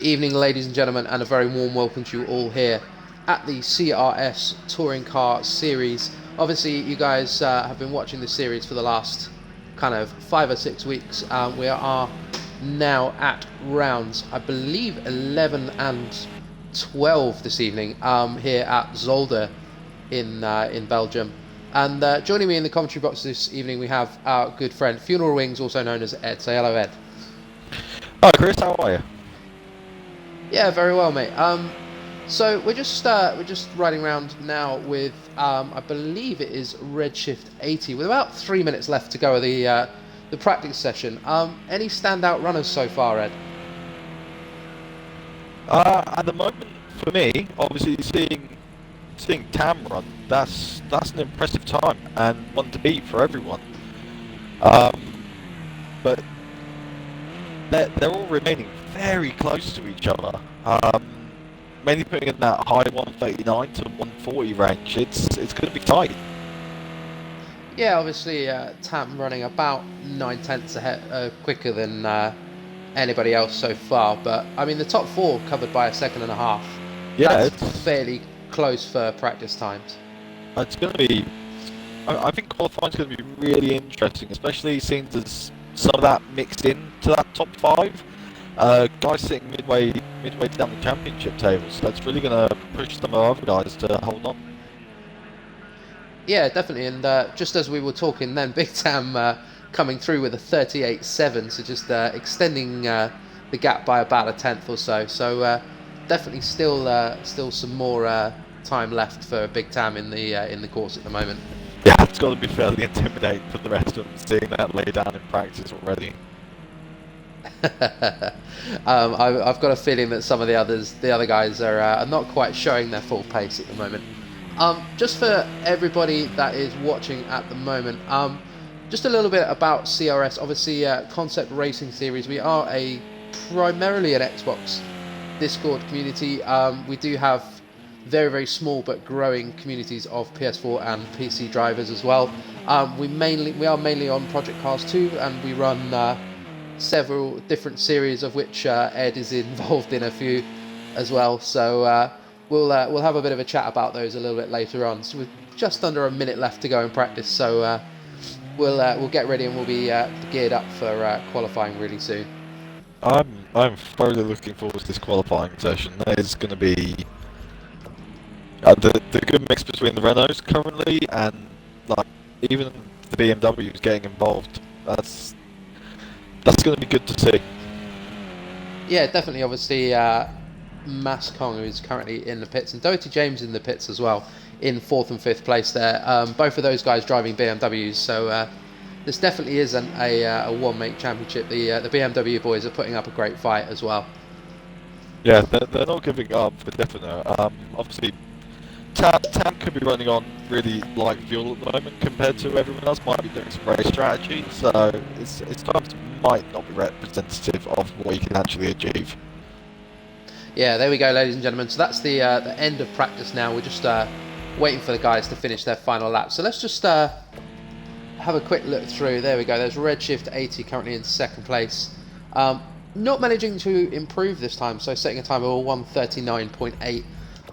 Evening, ladies and gentlemen, and a very warm welcome to you all here at the CRS Touring Car Series. Obviously, you guys have been watching this series for the last kind of 5 or 6 weeks. We are now at rounds, I believe, 11 and 12 this evening here at Zolder in Belgium. And joining me in the commentary box this evening, we have our good friend Funeral Wings, also known as Ed. Say hello, Ed. Hi Chris, how are you? Yeah, very well, mate. So we're just riding around now with I believe it is Redshift 80 with about 3 minutes left to go of the practice session. Any standout runners so far, Ed? At the moment, for me, obviously seeing Tam run, that's an impressive time and one to beat for everyone. But they're all remaining very close to each other. Mainly putting in that high 139 to 140 range. It's going to be tight. Yeah, obviously Tam running about 9/10 ahead, quicker than anybody else so far. But I mean, the top four covered by a second and a half. Yeah, That's fairly close for practice times. it's going to be. I think qualifying is going to be really interesting, especially seeing there's some of that mixed in to that top five. Guys sitting midway down the championship table, so that's really going to push some of the other guys to hold on. Yeah, definitely. And just as we were talking then, Big Tam coming through with a 38.7, so just extending the gap by about a tenth or so. So definitely still some more time left for Big Tam in the course at the moment. Yeah, it's got to be fairly intimidating for the rest of them, seeing that lay down in practice already. I've got a feeling that some of the other guys are not quite showing their full pace at the moment. Just for everybody that is watching at the moment, just a little bit about CRS. Obviously, Concept Racing Series. We are primarily an Xbox Discord community. We do have very, very small but growing communities of PS4 and PC drivers as well. We are mainly on Project Cars 2, and we run several different series, of which Ed is involved in a few as well. So we'll have a bit of a chat about those a little bit later on. So with just under a minute left to go in practice, so we'll get ready and we'll be geared up for qualifying really soon. I'm thoroughly looking forward to this qualifying session. That is going to be the good mix between the Renaults currently and like even the BMWs getting involved. That's going to be good to see. Yeah, definitely. Obviously, Mascong, who is currently in the pits, and Doty James in the pits as well, in 4th and 5th place there. Both of those guys driving BMWs, so this definitely is a one-make championship. The BMW boys are putting up a great fight as well. Yeah, they're not giving up for definite. Obviously, Tam could be running on really light fuel at the moment compared to everyone else. Might be doing some race strategy, so his times might not be representative of what he can actually achieve. Yeah, there we go, ladies and gentlemen. So that's the end of practice now. We're just waiting for the guys to finish their final lap. So let's just have a quick look through. There we go. There's Redshift 80 currently in 2nd place. Not managing to improve this time, so setting a time of 1:39.8.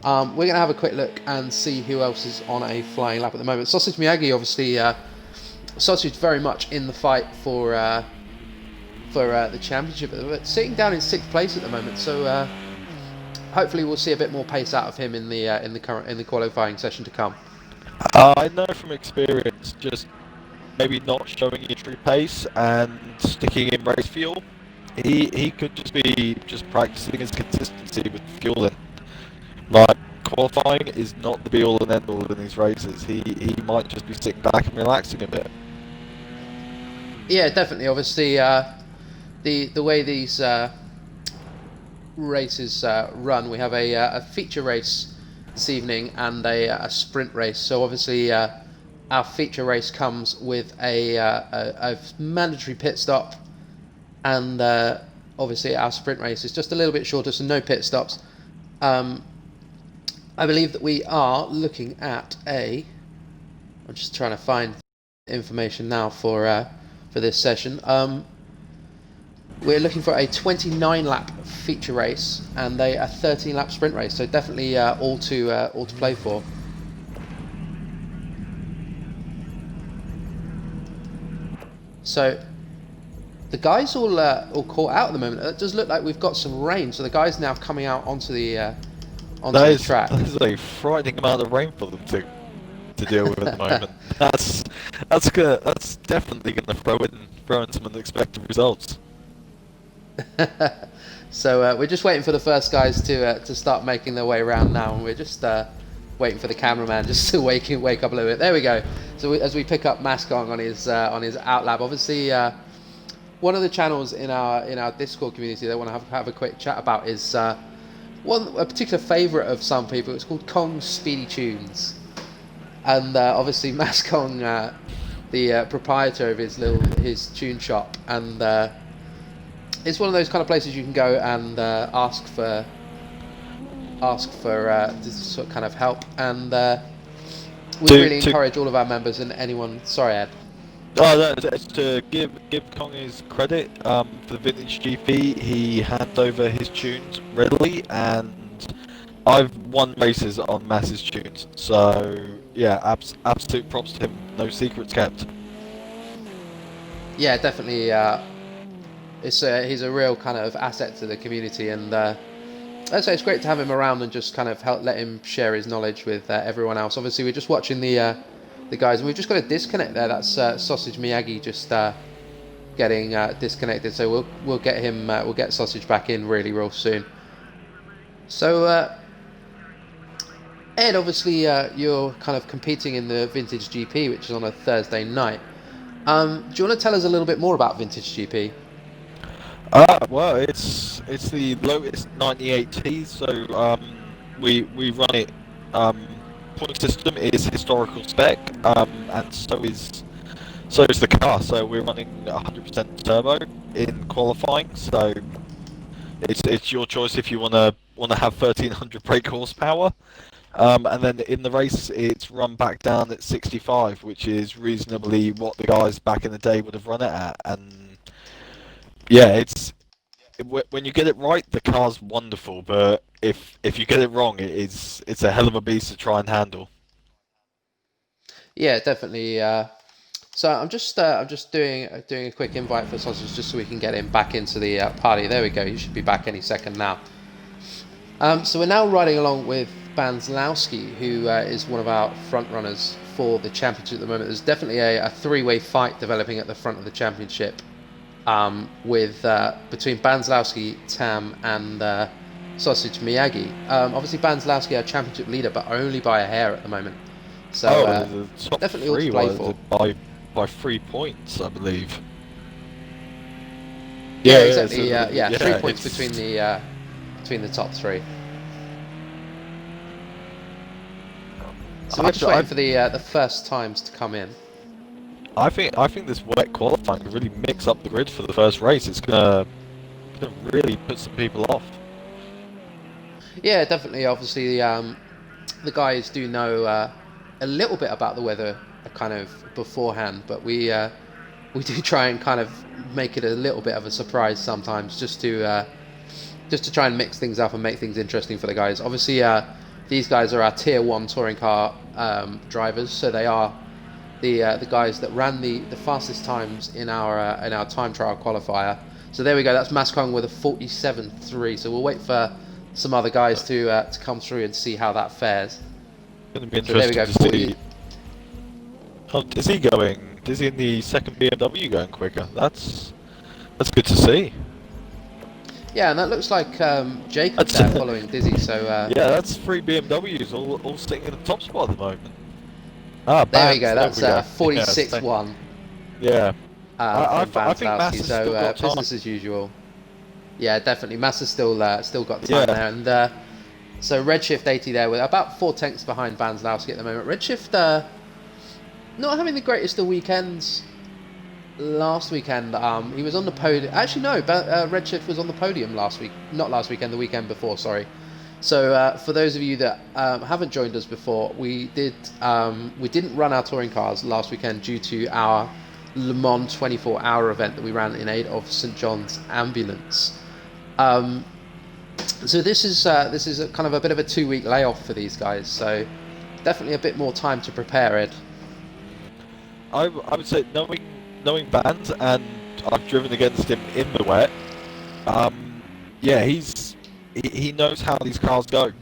We're going to have a quick look and see who else is on a flying lap at the moment. Sausage Miyagi, obviously, Sausage very much in the fight for the championship, but sitting down in 6th place at the moment. So hopefully we'll see a bit more pace out of him in the qualifying session to come. I know from experience, just maybe not showing your true pace and sticking in race fuel. He could just be practicing his consistency with fueling. Like, qualifying is not the be-all and end-all in these races. He might just be sitting back and relaxing a bit. Yeah, definitely. Obviously, the way these races run, we have a feature race this evening and a sprint race. So obviously, our feature race comes with a mandatory pit stop, and obviously our sprint race is just a little bit shorter, so no pit stops. I believe that we are looking at I'm just trying to find information now for this session. We're looking for a 29-lap feature race and a 13-lap sprint race. So definitely all to play for. So the guys all caught out at the moment. It does look like we've got some rain. So the guys now coming out onto the track. That is a frightening amount of rain for them to deal with at the moment. That's definitely going to throw in some unexpected results. So we're just waiting for the first guys to start making their way around now, and we're just waiting for the cameraman just to wake up a little bit. There we go. So as we pick up Mascong on his outlap, obviously one of the channels in our Discord community they want to have a quick chat about is a particular favourite of some people. It's called Kong's Speedy Tunes, and obviously Mascong, the proprietor of his tune shop, and it's one of those kind of places you can go and ask for this sort of kind of help, and we really encourage all of our members and anyone. Sorry, Ed. Oh, no, to give Kong his credit for the Vintage GP, he handed over his tunes readily, and I've won races on Mass's tunes. So yeah, absolute props to him. No secrets kept. Yeah, definitely. He's a real kind of asset to the community, and I'd say it's great to have him around and just kind of let him share his knowledge with everyone else. Obviously, we're just watching the guys, and we've just got a disconnect there. That's Sausage Miyagi just getting disconnected. So we'll get him. We'll get Sausage back in real soon. So Ed, obviously you're kind of competing in the Vintage GP, which is on a Thursday night. Do you want to tell us a little bit more about Vintage GP? Well, it's the Lotus 98T, so we run it. Point system is historical spec, and so is the car. So we're running 100% turbo in qualifying. So it's your choice if you want to have 1300 brake horsepower, and then in the race it's run back down at 65, which is reasonably what the guys back in the day would have run it at. And yeah, when you get it right, the car's wonderful, but if you get it wrong, it's a hell of a beast to try and handle. Yeah, definitely. So I'm just doing a quick invite for Sausage just so we can get him back into the party. There we go. He should be back any second now. So we're now riding along with Banslowski, who is one of our front runners for the championship at the moment. There's definitely a three-way fight developing at the front of the championship. With between Banslowski, Tam, and Sausage Miyagi. Obviously, Banslowski our championship leader, but only by a hair at the moment. So definitely all to play for. By 3 points, I believe. Yeah, exactly. 3 points between the top three. So we're just waiting for the first times to come in. I think this wet qualifying can really mix up the grid for the first race. It's gonna really put some people off. Yeah, definitely. Obviously, the guys do know a little bit about the weather kind of beforehand, but we do try and kind of make it a little bit of a surprise sometimes, just to try and mix things up and make things interesting for the guys. Obviously, these guys are our Tier 1 touring car drivers, so they are the guys that ran the fastest times in our time trial qualifier. So there we go. That's Mascong with a 47.3. So we'll wait for some other guys to come through and see how that fares. Going to be interesting to see. Oh, is he going? Is he in the second BMW going quicker? That's good to see. Yeah, and that looks like Jacob there following Dizzy. So yeah, that's 3 BMWs all sitting in the top spot at the moment. There we go. That's a 46-1. Yeah. I think Mass so business as usual. Yeah, definitely. Mass has still got the time there, and so Redshift 80 there with about 4 tenths behind Banslowski at the moment. Redshift not having the greatest of weekends. Last weekend, he was on the podium. Actually, no, Redshift was on the podium last week. Not last weekend, the weekend before. Sorry. So for those of you that haven't joined us before, we didn't run our touring cars last weekend due to our Le Mans 24-hour event that we ran in aid of St John's Ambulance. So this is a kind of a bit of a 2-week layoff for these guys. So definitely a bit more time to prepare, Ed. I would say knowing Vans, and I've driven against him in the wet. Yeah, he knows how these cars go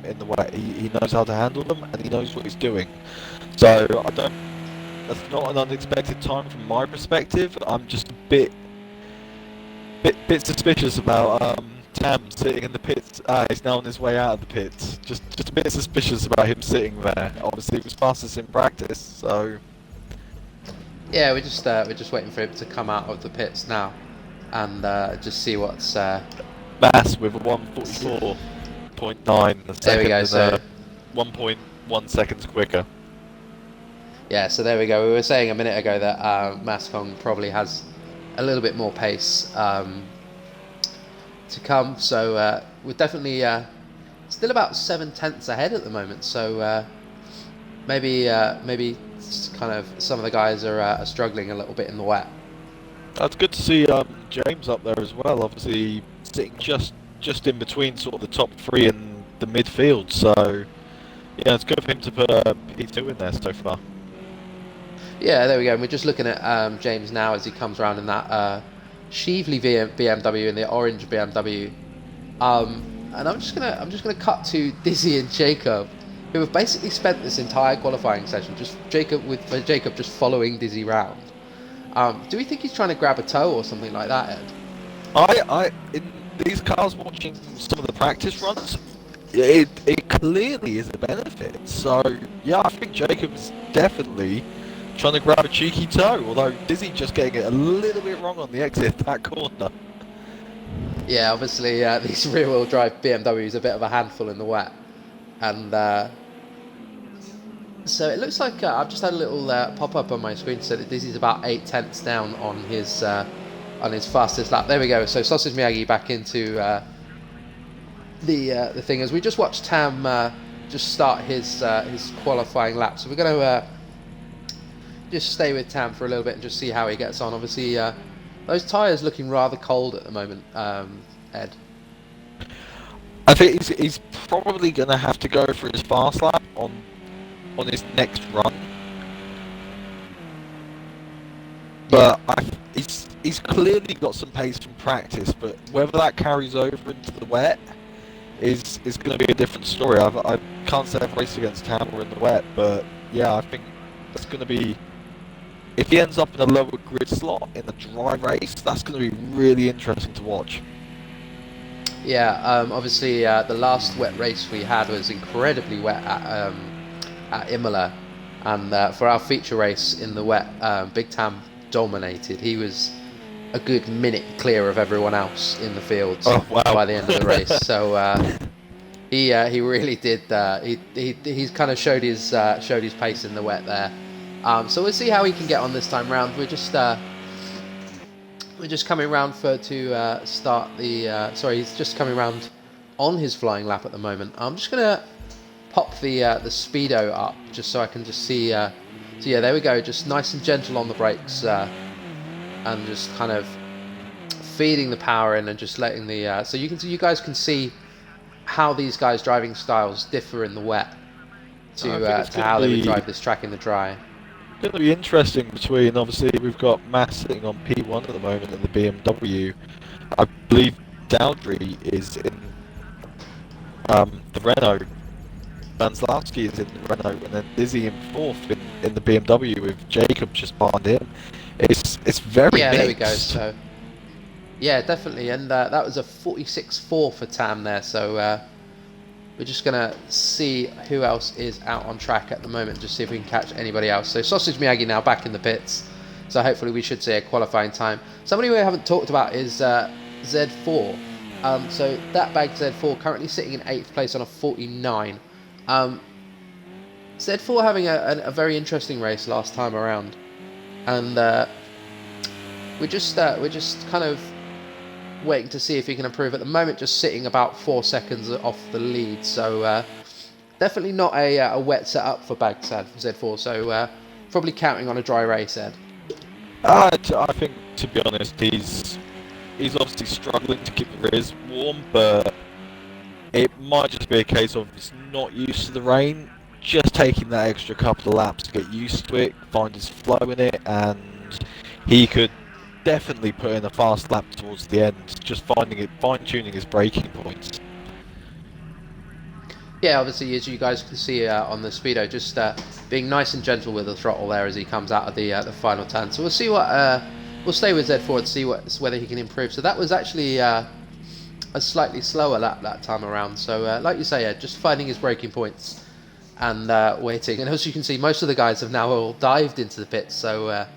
in the wet. He knows how to handle them, and he knows what he's doing. So that's not an unexpected time from my perspective. I'm just a bit suspicious about Tam sitting in the pits. He's now on his way out of the pits. Just a bit suspicious about him sitting there. Obviously, it was fastest in practice, so. Yeah, we're just waiting for him to come out of the pits now, and just see what's. Mass with a 1:44.9 a second. There we go. So 1.1 seconds quicker. Yeah, so there we go. We were saying a minute ago that Mascon probably has a little bit more pace to come. So we're definitely still about 7/10 ahead at the moment. So maybe kind of some of the guys are struggling a little bit in the wet. That's good to see James up there as well. Obviously sitting just in between sort of the top 3 and the midfield. So yeah, it's good for him to put P2 in there so far. Yeah, there we go. And we're just looking at James now as he comes around in that Chevrolet BMW in the orange BMW. And I'm just gonna cut to Dizzy and Jacob, who have basically spent this entire qualifying session Jacob just following Dizzy round. Do we think he's trying to grab a toe or something like that, Ed? In these cars, watching some of the practice runs, it clearly is a benefit. So yeah, I think Jacob's definitely trying to grab a cheeky toe, although Dizzy just getting it a little bit wrong on the exit that corner. Yeah, obviously these rear-wheel drive BMWs are a bit of a handful in the wet, and so it looks like I've just had a little pop-up on my screen to say that Dizzy's about 8/10 down on his fastest lap. There we go. So Sausage Miyagi back into the thing as we just watched Tam just start his qualifying lap. So we're going to just stay with Tam for a little bit and just see how he gets on. Obviously, those tyres looking rather cold at the moment, Ed. I think he's probably going to have to go for his fast lap on his next run. But yeah. He's clearly got some pace from practice, but whether that carries over into the wet is going to be a different story. I can't say I've raced against Tam or in the wet, but yeah, I think that's going to be. If he ends up in a lower grid slot in a dry race, that's going to be really interesting to watch. Yeah, obviously the last wet race we had was incredibly wet at Imola, and for our feature race in the wet, Big Tam dominated. He was a good minute clear of everyone else in the fields by the end of the race. So he really did. He's kind of showed his pace in the wet there. So we'll see how he can get on this time round. We're just coming round to start the. Sorry, he's just coming round on his flying lap at the moment. I'm just gonna pop the speedo up just so I can just see. So yeah, there we go. Just nice and gentle on the brakes, and just kind of feeding the power in and just letting the. So you guys can see how these guys' driving styles differ in the wet to how they would drive this track in the dry. It's going to be interesting between, obviously, we've got Mass sitting on P1 at the moment in the BMW. I believe Dowdry is in the Renault. Vanslowski is in the Renault, and then Dizzy in fourth in the BMW with Jacob just behind him. It's very mixed. There we go. So yeah, definitely, and that was a 46.4 for Tam there. So we're just gonna see who else is out on track at the moment, just see if we can catch anybody else. So Sausage Miyagi now back in the pits, so hopefully we should see a qualifying time. Somebody we haven't talked about is Z4. So that bag Z4 currently sitting in 8th place on a 49. Z4 having a very interesting race last time around, and we're just kind of waiting to see if he can improve. At the moment, just sitting about 4 seconds off the lead, so definitely not a wet setup for Baghdad for Z4. So probably counting on a dry race, Ed. I think, to be honest, he's obviously struggling to keep the rears warm, but it might just be a case of he's not used to the rain. Just taking that extra couple of laps to get used to it, find his flow in it, and he could definitely put in a fast lap towards the end. Just fine-tuning his braking points. Yeah, obviously, as you guys can see on the speedo, just being nice and gentle with the throttle there as he comes out of the final turn. So we'll see what we'll stay with Z4 and see whether he can improve. So that was actually a slightly slower lap that time around. So like you say, just finding his braking points and waiting. And as you can see, most of the guys have now all dived into the pits. So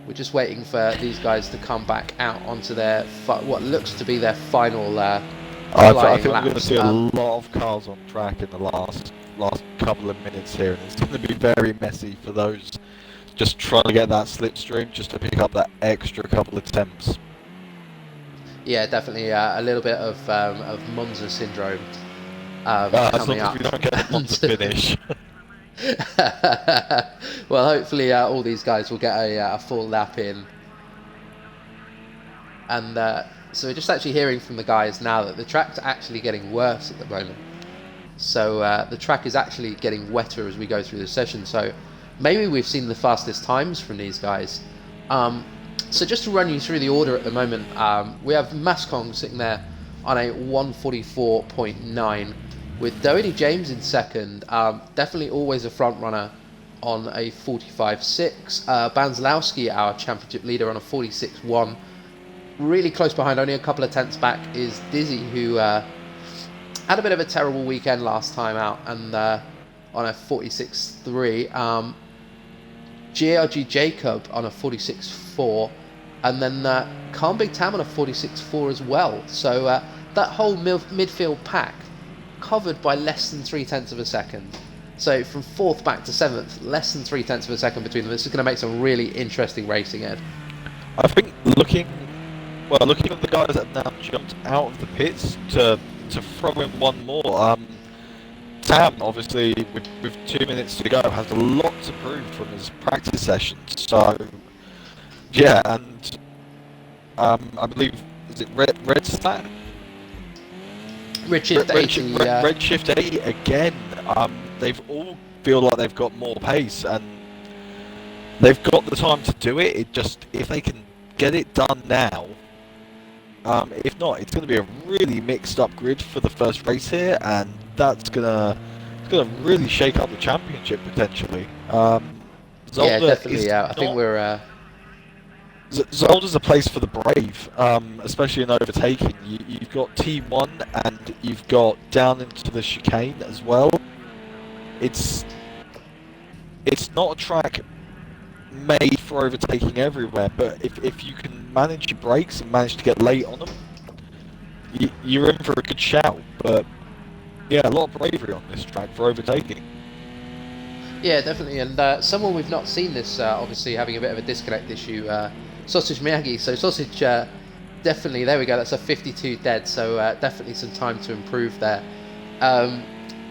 we're just waiting for these guys to come back out onto their what looks to be their final. I think we're going to see a lot of cars on track in the last couple of minutes here, and it's going to be very messy for those just trying to get that slipstream, just to pick up that extra couple of temps. Yeah, definitely a little bit of Monza syndrome coming up. As long as we don't get the Monza finish. Well, hopefully all these guys will get a full lap in. And so we're just actually hearing from the guys now that the track's actually getting worse at the moment. So the track is actually getting wetter as we go through the session. So maybe we've seen the fastest times from these guys. So just to run you through the order at the moment, we have Mascong sitting there on a 144.9 with Doherty James in second, definitely always a front runner on a 45.6. Banzlowski, our championship leader, on a 46.1. Really close behind, only a couple of tenths back, is Dizzy, who had a bit of a terrible weekend last time out, and on a 46.3. GRG Jacob on a 46.4, and then Calm Big Tam on a 46.4 as well. So that whole midfield pack covered by less than 0.3 of a second. So from 4th back to 7th, less than 0.3 of a second between them. This is going to make some really interesting racing, Ed. I think looking at the guys that have now jumped out of the pits to throw in one more, Tam, obviously, with 2 minutes to go, has a lot to prove from his practice sessions. So, yeah, and I believe, is it Redshift 80? Redshift 80 again. They've all feel like they've got more pace, and they've got the time to do it. It just, if they can get it done now. If not, it's going to be a really mixed up grid for the first race here, and that's gonna really shake up the championship potentially. Yeah, definitely. I think we're. Zolder's a place for the brave, especially in overtaking. You've got T1 and you've got down into the chicane as well. It's not a track made for overtaking everywhere, but if you can manage your brakes and manage to get late on them, you're in for a good shout. But yeah, a lot of bravery on this track for overtaking. Yeah, definitely, and someone we've not seen this obviously having a bit of a disconnect issue, Sausage Miyagi. So Sausage, definitely, there we go, that's a 52 dead, so definitely some time to improve there.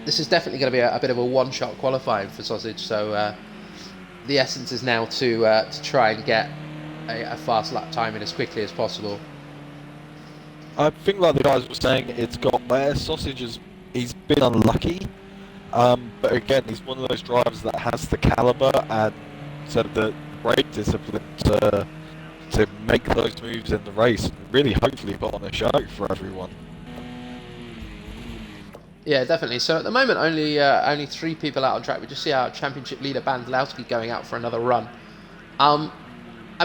This is definitely going to be a bit of a one-shot qualifying for Sausage, so the essence is now to try and get a fast lap time in as quickly as possible. I think, like the guys were saying, it's got where Sausage he's been unlucky, but again, he's one of those drivers that has the caliber and sort of the brake discipline to make those moves in the race and really hopefully put on a show for everyone. Yeah, definitely. So at the moment, only 3 people out on track. We just see our championship leader Bandlowski going out for another run. I'm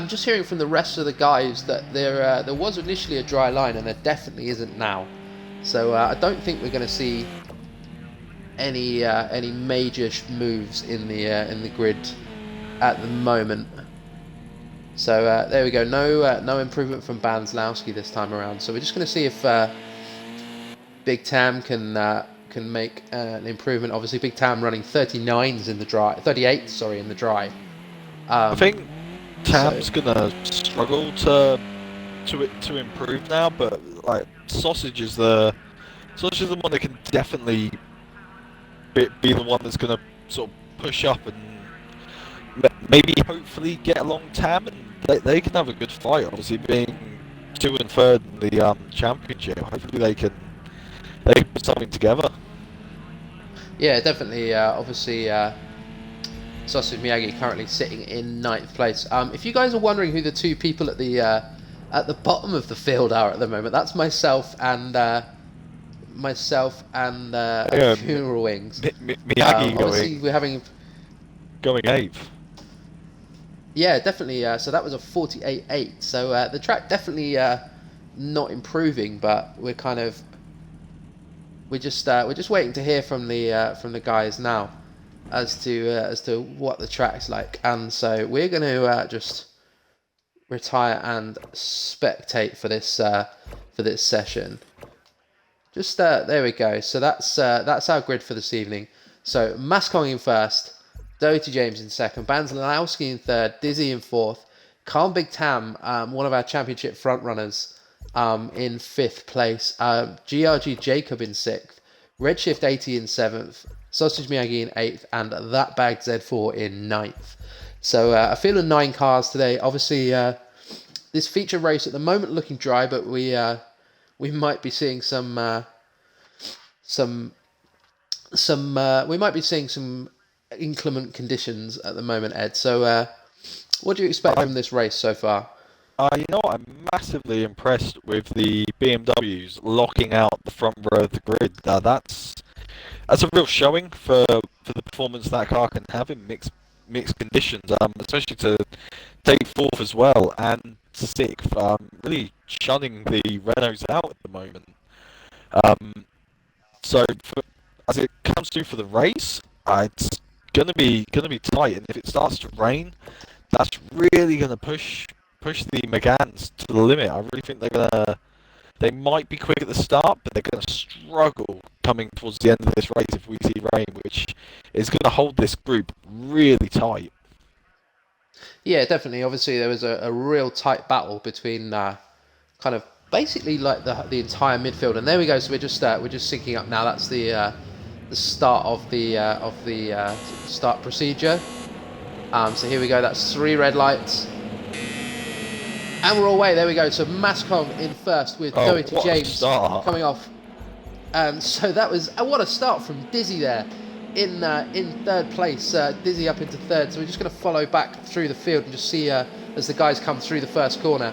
just hearing from the rest of the guys that there was initially a dry line, and there definitely isn't now. So I don't think we're going to see any major moves in the grid at the moment. So there we go. No improvement from Banzlowski this time around. So we're just going to see if Big Tam can make an improvement. Obviously, Big Tam running 39s in the dry, 38, sorry, in the dry. I think Tam's gonna struggle to improve now, but like Sausage is the one that can definitely be the one that's gonna sort of push up and maybe hopefully get along Tam, and they can have a good fight. Obviously, being 2 and 3rd in the championship, hopefully they can put something together. Yeah, definitely. Obviously, Sausage Miyagi currently sitting in 9th place. If you guys are wondering who the two people at the bottom of the field are at the moment, that's myself and Yeah, Funeral Wings. Miyagi Obviously, we're having. going 8th. Yeah, definitely. So that was a 48.8. So the track definitely not improving, but we're just waiting to hear from the guys now as to what the track's like, and so we're going to just retire and spectate for this session. Just there we go. So that's our grid for this evening. So Mascong in first, Doty James in second, Banzlowski in third, Dizzy in fourth, Calm Big Tam, one of our championship front runners, in fifth place, GRG Jacob in sixth, Redshift 80 in seventh, Sausage Miyagi in eighth, and That Bag Z4 in ninth. So a field of 9 cars today. Obviously, this feature race at the moment looking dry, but we might be seeing some inclement conditions at the moment, Ed. So what do you expect from this race so far? I'm massively impressed with the BMWs locking out the front row of the grid. That's a real showing for the performance that car can have in mixed conditions, especially to take fourth as well and sixth. Really shunning the Renaults out at the moment. So as it comes through for the race, it's gonna be tight, and if it starts to rain, that's really gonna push the Megans to the limit. I really think they might be quick at the start, but they're gonna struggle coming towards the end of this race if we see rain, which is gonna hold this group really tight. Yeah, definitely. Obviously, there was a real tight battle between kind of basically like the entire midfield. And there we go. So we're just syncing up now. That's the start of the start procedure. So here we go. That's 3 red lights. And we're all away. There we go. So Mascom in first with Doty James coming off. So that was what a start from Dizzy there in third place. Dizzy up into third. So we're just going to follow back through the field and just see as the guys come through the first corner.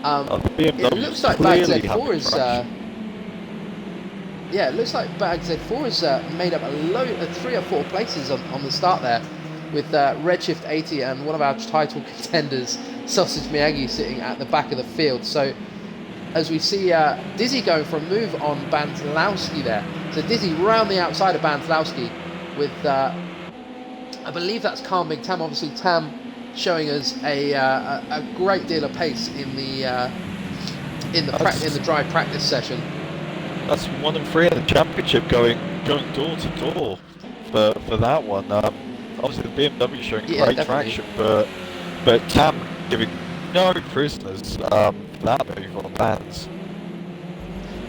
It looks like Bag Z4 is. It looks like Bag Z4 has made up a load of 3 or 4 places on the start there, with Redshift 80 and one of our title contenders, Sausage Miyagi, sitting at the back of the field. So as we see Dizzy going for a move on Banzlowski there. So Dizzy round the outside of Banzlowski with, I believe that's Calm Big Tam. Obviously Tam showing us a great deal of pace in the dry practice session. That's 1 and 3 in the championship, going door to door for that one. Obviously the BMW showing great traction, but Tam giving no prisoners for that move on Vans.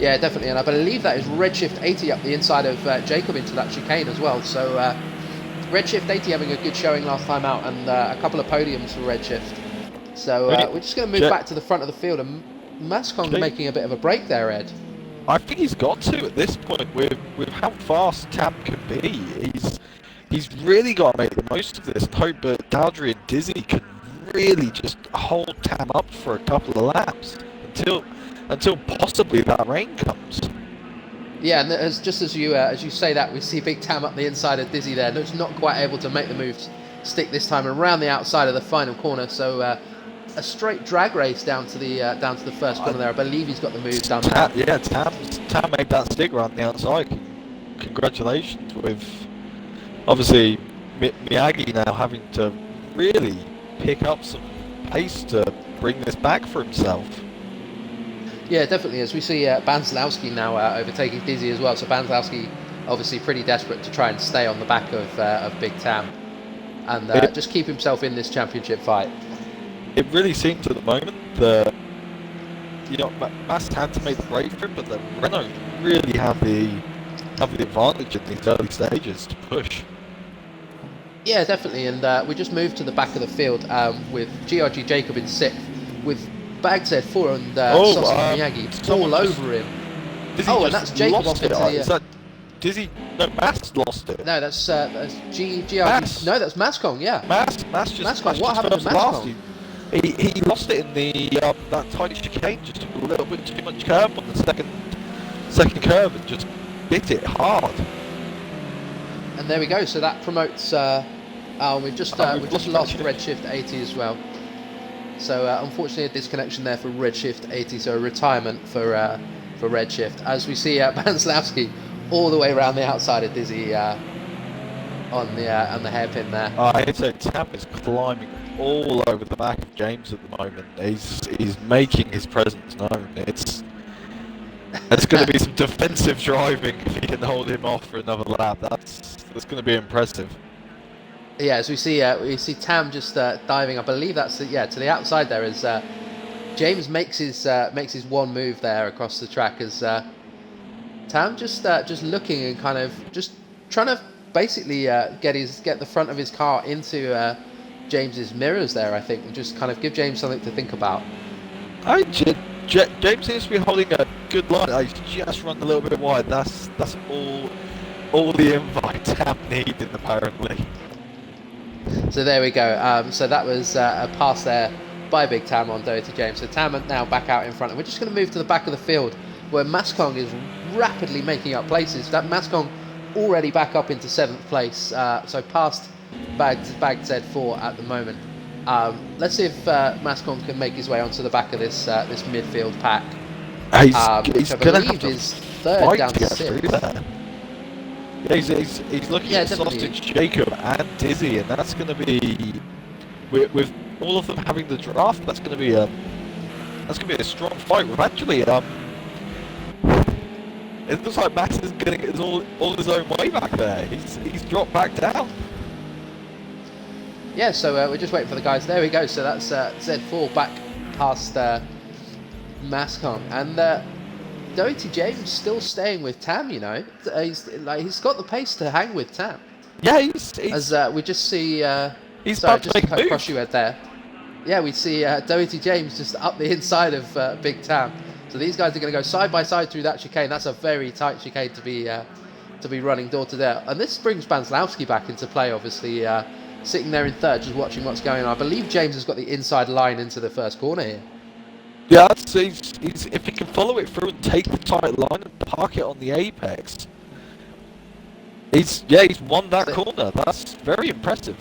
Yeah, definitely, and I believe that is Redshift 80 up the inside of Jacob into that chicane as well. So Redshift 80 having a good showing last time out, and a couple of podiums for Redshift. So we're just going to move back to the front of the field, and Mascon making a bit of a break there, Ed. I think he's got to at this point with how fast Tam can be. He's really got to make the most of this and hope that Dowdry and Dizzy can really just hold Tam up for a couple of laps until possibly that rain comes. Yeah, and as you say that, we see Big Tam up the inside of Dizzy there. Looks not quite able to make the move stick this time around the outside of the final corner. So a straight drag race down to the first corner there. I believe he's got the move done now. Yeah, Tam made that stick around the outside. Congratulations with obviously Miyagi now having to really pick up some pace to bring this back for himself. Yeah, definitely. As we see Banzlowski now overtaking Dizzy as well. So Banzlowski obviously pretty desperate to try and stay on the back of Big Tam and just keep himself in this championship fight. It really seems at the moment that Mast had to make the break for it, but the Renault really have the advantage in these early stages to push. Yeah, definitely. And we just moved to the back of the field with GRG Jacob in 6th, with Bagzed 4 and Sausage Miyagi all over him. Dizzy Oh, and that's Jacob off into the... Is that Dizzy? No, Mass lost it. No, that's GRG... Mass. No, that's Mascong, yeah. Mass just... Mascong, what happened to Mascong? He lost it in the that tight chicane, just took a little bit too much curve on the second curve and just bit it hard. And there we go. So that promotes. We've just lost Redshift 80 as well. So unfortunately a disconnection there for Redshift 80. So a retirement for Redshift. As we see Banslawski all the way around the outside of Dizzy on the hairpin there. I'd say Tam is climbing all over the back of James at the moment. He's making his presence known. It's going to be some defensive driving if he can hold him off for another lap. That's going to be impressive. Yeah, as we see Tam just diving. I believe that's to the outside there as James makes his one move there across the track as Tam just looking and kind of just trying to basically get the front of his car into James's mirrors there, I think, and just kind of give James something to think about. James seems to be holding a good line. He's just run a little bit wide. That's all the invite Tam needed apparently. So there we go. So that was a pass there by Big Tam on Doherty James. So Tam now back out in front, and we're just going to move to the back of the field where Mascong is rapidly making up places. That Mascong already back up into 7th place, so past Bag Z4 at the moment. Let's see if Mascong can make his way onto the back of this midfield pack, which I believe is 3rd down to 6th. Yeah, he's looking at Sausage, Jacob and Dizzy, and that's going to be with all of them having the draft. That's going to be a strong fight. With actually, it looks like Max is getting it all his own way back there. He's dropped back down. Yeah, so we're just waiting for the guys. There we go. So that's Z4 back past Mascon, and Doherty James still staying with Tam. You know, he's got the pace to hang with Tam. Yeah, he's as we just see. He's sorry, about to just make a move. Cross you head there. Yeah, we see Doherty James just up the inside of Big Tam. So these guys are going to go side by side through that chicane. That's a very tight chicane to be running door to door. And this brings Banslawski back into play, obviously. Sitting there in 3rd, just watching what's going on. I believe James has got the inside line into the first corner here. Yeah, he's if he can follow it through and take the tight line and park it on the apex. He's won that corner. That's very impressive.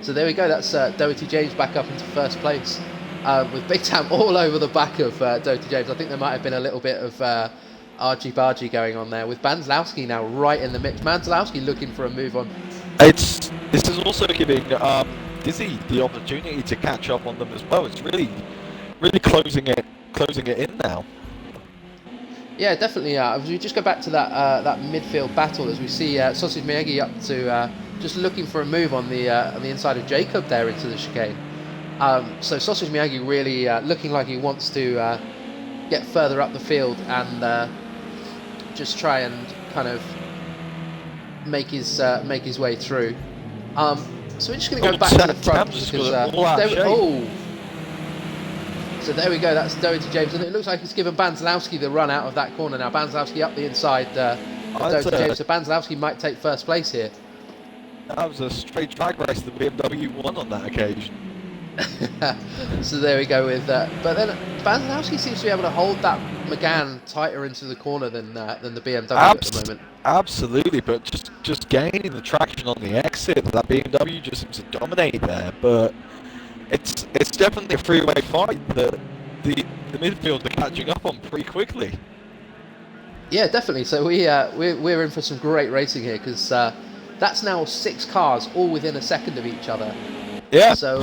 So there we go. That's Doherty James back up into 1st place with Big Tam all over the back of Doherty James. I think there might have been a little bit of argy-bargy going on there with Banslawski now right in the mix. Banslawski looking for a move on. This is also giving Dizzy the opportunity to catch up on them as well. It's really closing it in now. Yeah, definitely. As we just go back to that midfield battle, as we see Sausage Miyagi up to just looking for a move on the inside of Jacob there into the chicane. So Sausage Miyagi really looking like he wants to get further up the field and just try and kind of make his way through. So we're just going to go back to the front because so there we go. That's Doherty James, and it looks like he's given Banslawski the run out of that corner now. Banslawski up the inside Doherty James, so Banslawski might take 1st place here. That was a straight drag race. The BMW won on that occasion. So there we go with that. But then Banslawski seems to be able to hold that McGann tighter into the corner than the BMW at the moment. Absolutely, but just gaining the traction on the exit, that BMW just seems to dominate there. But it's definitely a three-way fight that the midfield are catching up on pretty quickly. Yeah, definitely. So we're in for some great racing here because that's now 6 cars all within a second of each other. Yeah. So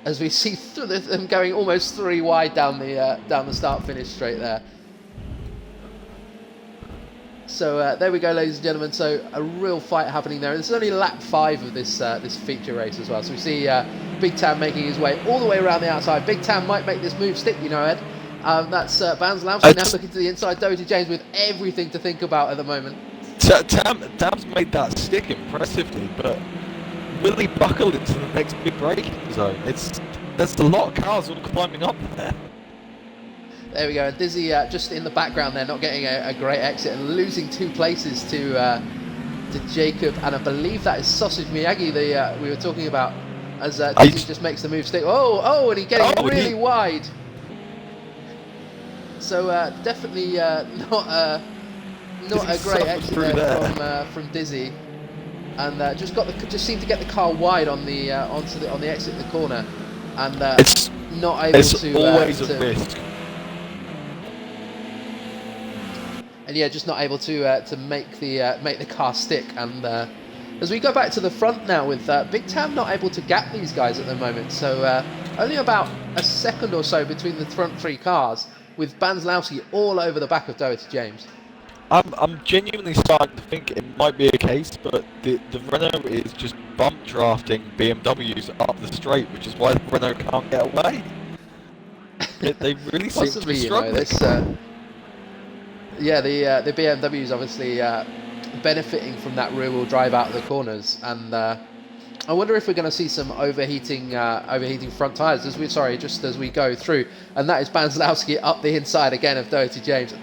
as we see them going almost 3 wide down the start-finish straight there. So there we go, ladies and gentlemen. So a real fight happening there. This is only lap 5 of this feature race as well. So we see Big Tam making his way all the way around the outside. Big Tam might make this move stick, you know, Ed. That's Banslawski now looking to the inside. Doherty James with everything to think about at the moment. Tam's made that stick impressively, but will he buckle into the next big braking zone? There's a lot of cars all climbing up there. There we go. And Dizzy just in the background there, not getting a great exit and losing 2 places to Jacob. And I believe that is Sausage Miyagi, we were talking about, as Dizzy just makes the move stick. And he's getting really wide. So definitely not a great exit there from Dizzy. And just seemed to get the car wide on the on the exit of the corner, and it's not able to. It's always a risk. And yeah, just not able to make the car stick. And as we go back to the front now, with Big Tam not able to gap these guys at the moment, so only about a second or so between the front 3 cars, with Banzlowski all over the back of Doherty James. I'm genuinely starting to think it might be a case, but the Renault is just bump drafting BMWs up the straight, which is why the Renault can't get away. They really seem to be struggling. The BMW is obviously benefiting from that rear-wheel drive out of the corners, and I wonder if we're going to see some overheating front tyres as we go through, and that is Banzlowski up the inside again of Doherty James.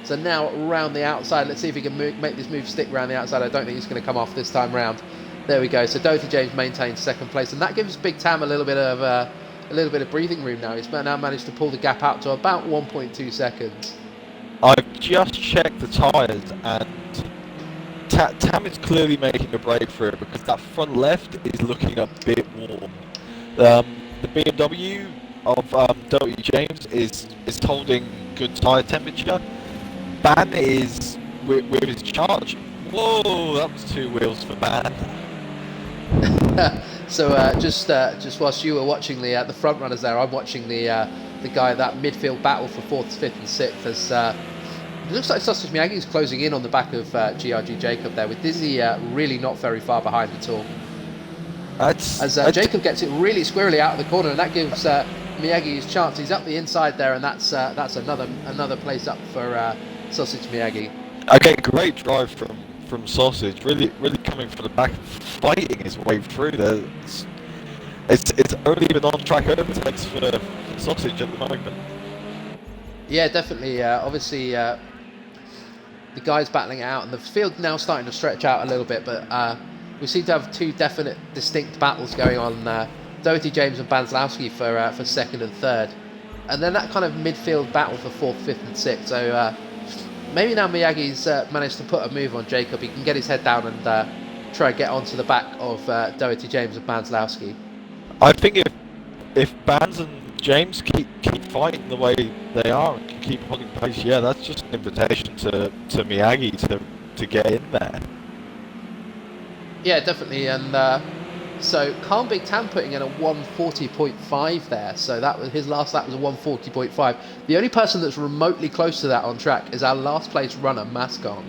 So now around the outside, let's see if he can make this move stick around the outside. I don't think it's going to come off this time round. There we go. So Doherty James maintains 2nd place, and that gives Big Tam a little bit of breathing room now. He's now managed to pull the gap out to about 1.2 seconds. I've just checked the tyres, and Tam is clearly making a break for it, because that front left is looking a bit warm. The BMW of Doherty James is holding good tyre temperature. Ban is with his charge. Whoa, that was 2 wheels for Ban. So just whilst you were watching the front runners there, I'm watching the guy, that midfield battle for 4th, 5th and 6th. As it looks like Sausage Miyagi is closing in on the back of GRG Jacob there, with Dizzy really not very far behind at all. Jacob gets it really squirrely out of the corner, and that gives Miyagi his chance. He's up the inside there, and that's another place up for Sausage Miyagi. Okay, great drive from Sausage. Really coming from the back, fighting his way through there. It's only been on track overtakes for Sausage at the moment. Yeah, definitely. Obviously, the guys battling it out, and the field now starting to stretch out a little bit. But we seem to have 2 definite, distinct battles going on. Doherty James and Banzlowski for 2nd and 3rd, and then that kind of midfield battle for 4th, 5th and 6th. So maybe now Miyagi's managed to put a move on Jacob. He can get his head down and try and get onto the back of Doherty James and Banzlowski. I think if Banz and James keep fighting the way they are and can keep holding pace, yeah, that's just an invitation to Miyagi to get in there. Yeah, definitely. And so Calm Big Tam putting in a 140.5 there. So that was his last lap was a 140.5. The only person that's remotely close to that on track is our last place runner, Mascon,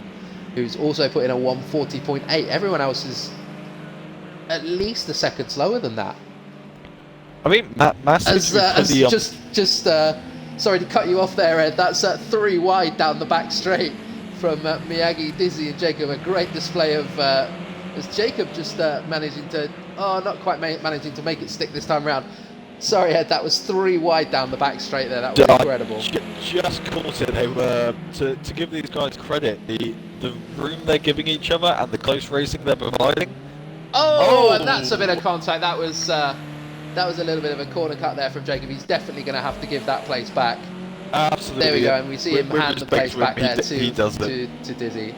who's also put in a 140.8. Everyone else is at least a second slower than that. I mean, sorry to cut you off there, Ed. That's 3 wide down the back straight from Miyagi, Dizzy and Jacob. A great display of as Jacob just managing to not quite managing to make it stick this time round. Sorry, Ed, that was 3 wide down the back straight there. That was incredible. Just caught it. They were to give these guys credit, the room they're giving each other and the close racing they're providing. And that's a bit of contact. That was a little bit of a corner cut there from Jacob. He's definitely going to have to give that place back. Absolutely. There we go, and we see him hand the place back there to Dizzy.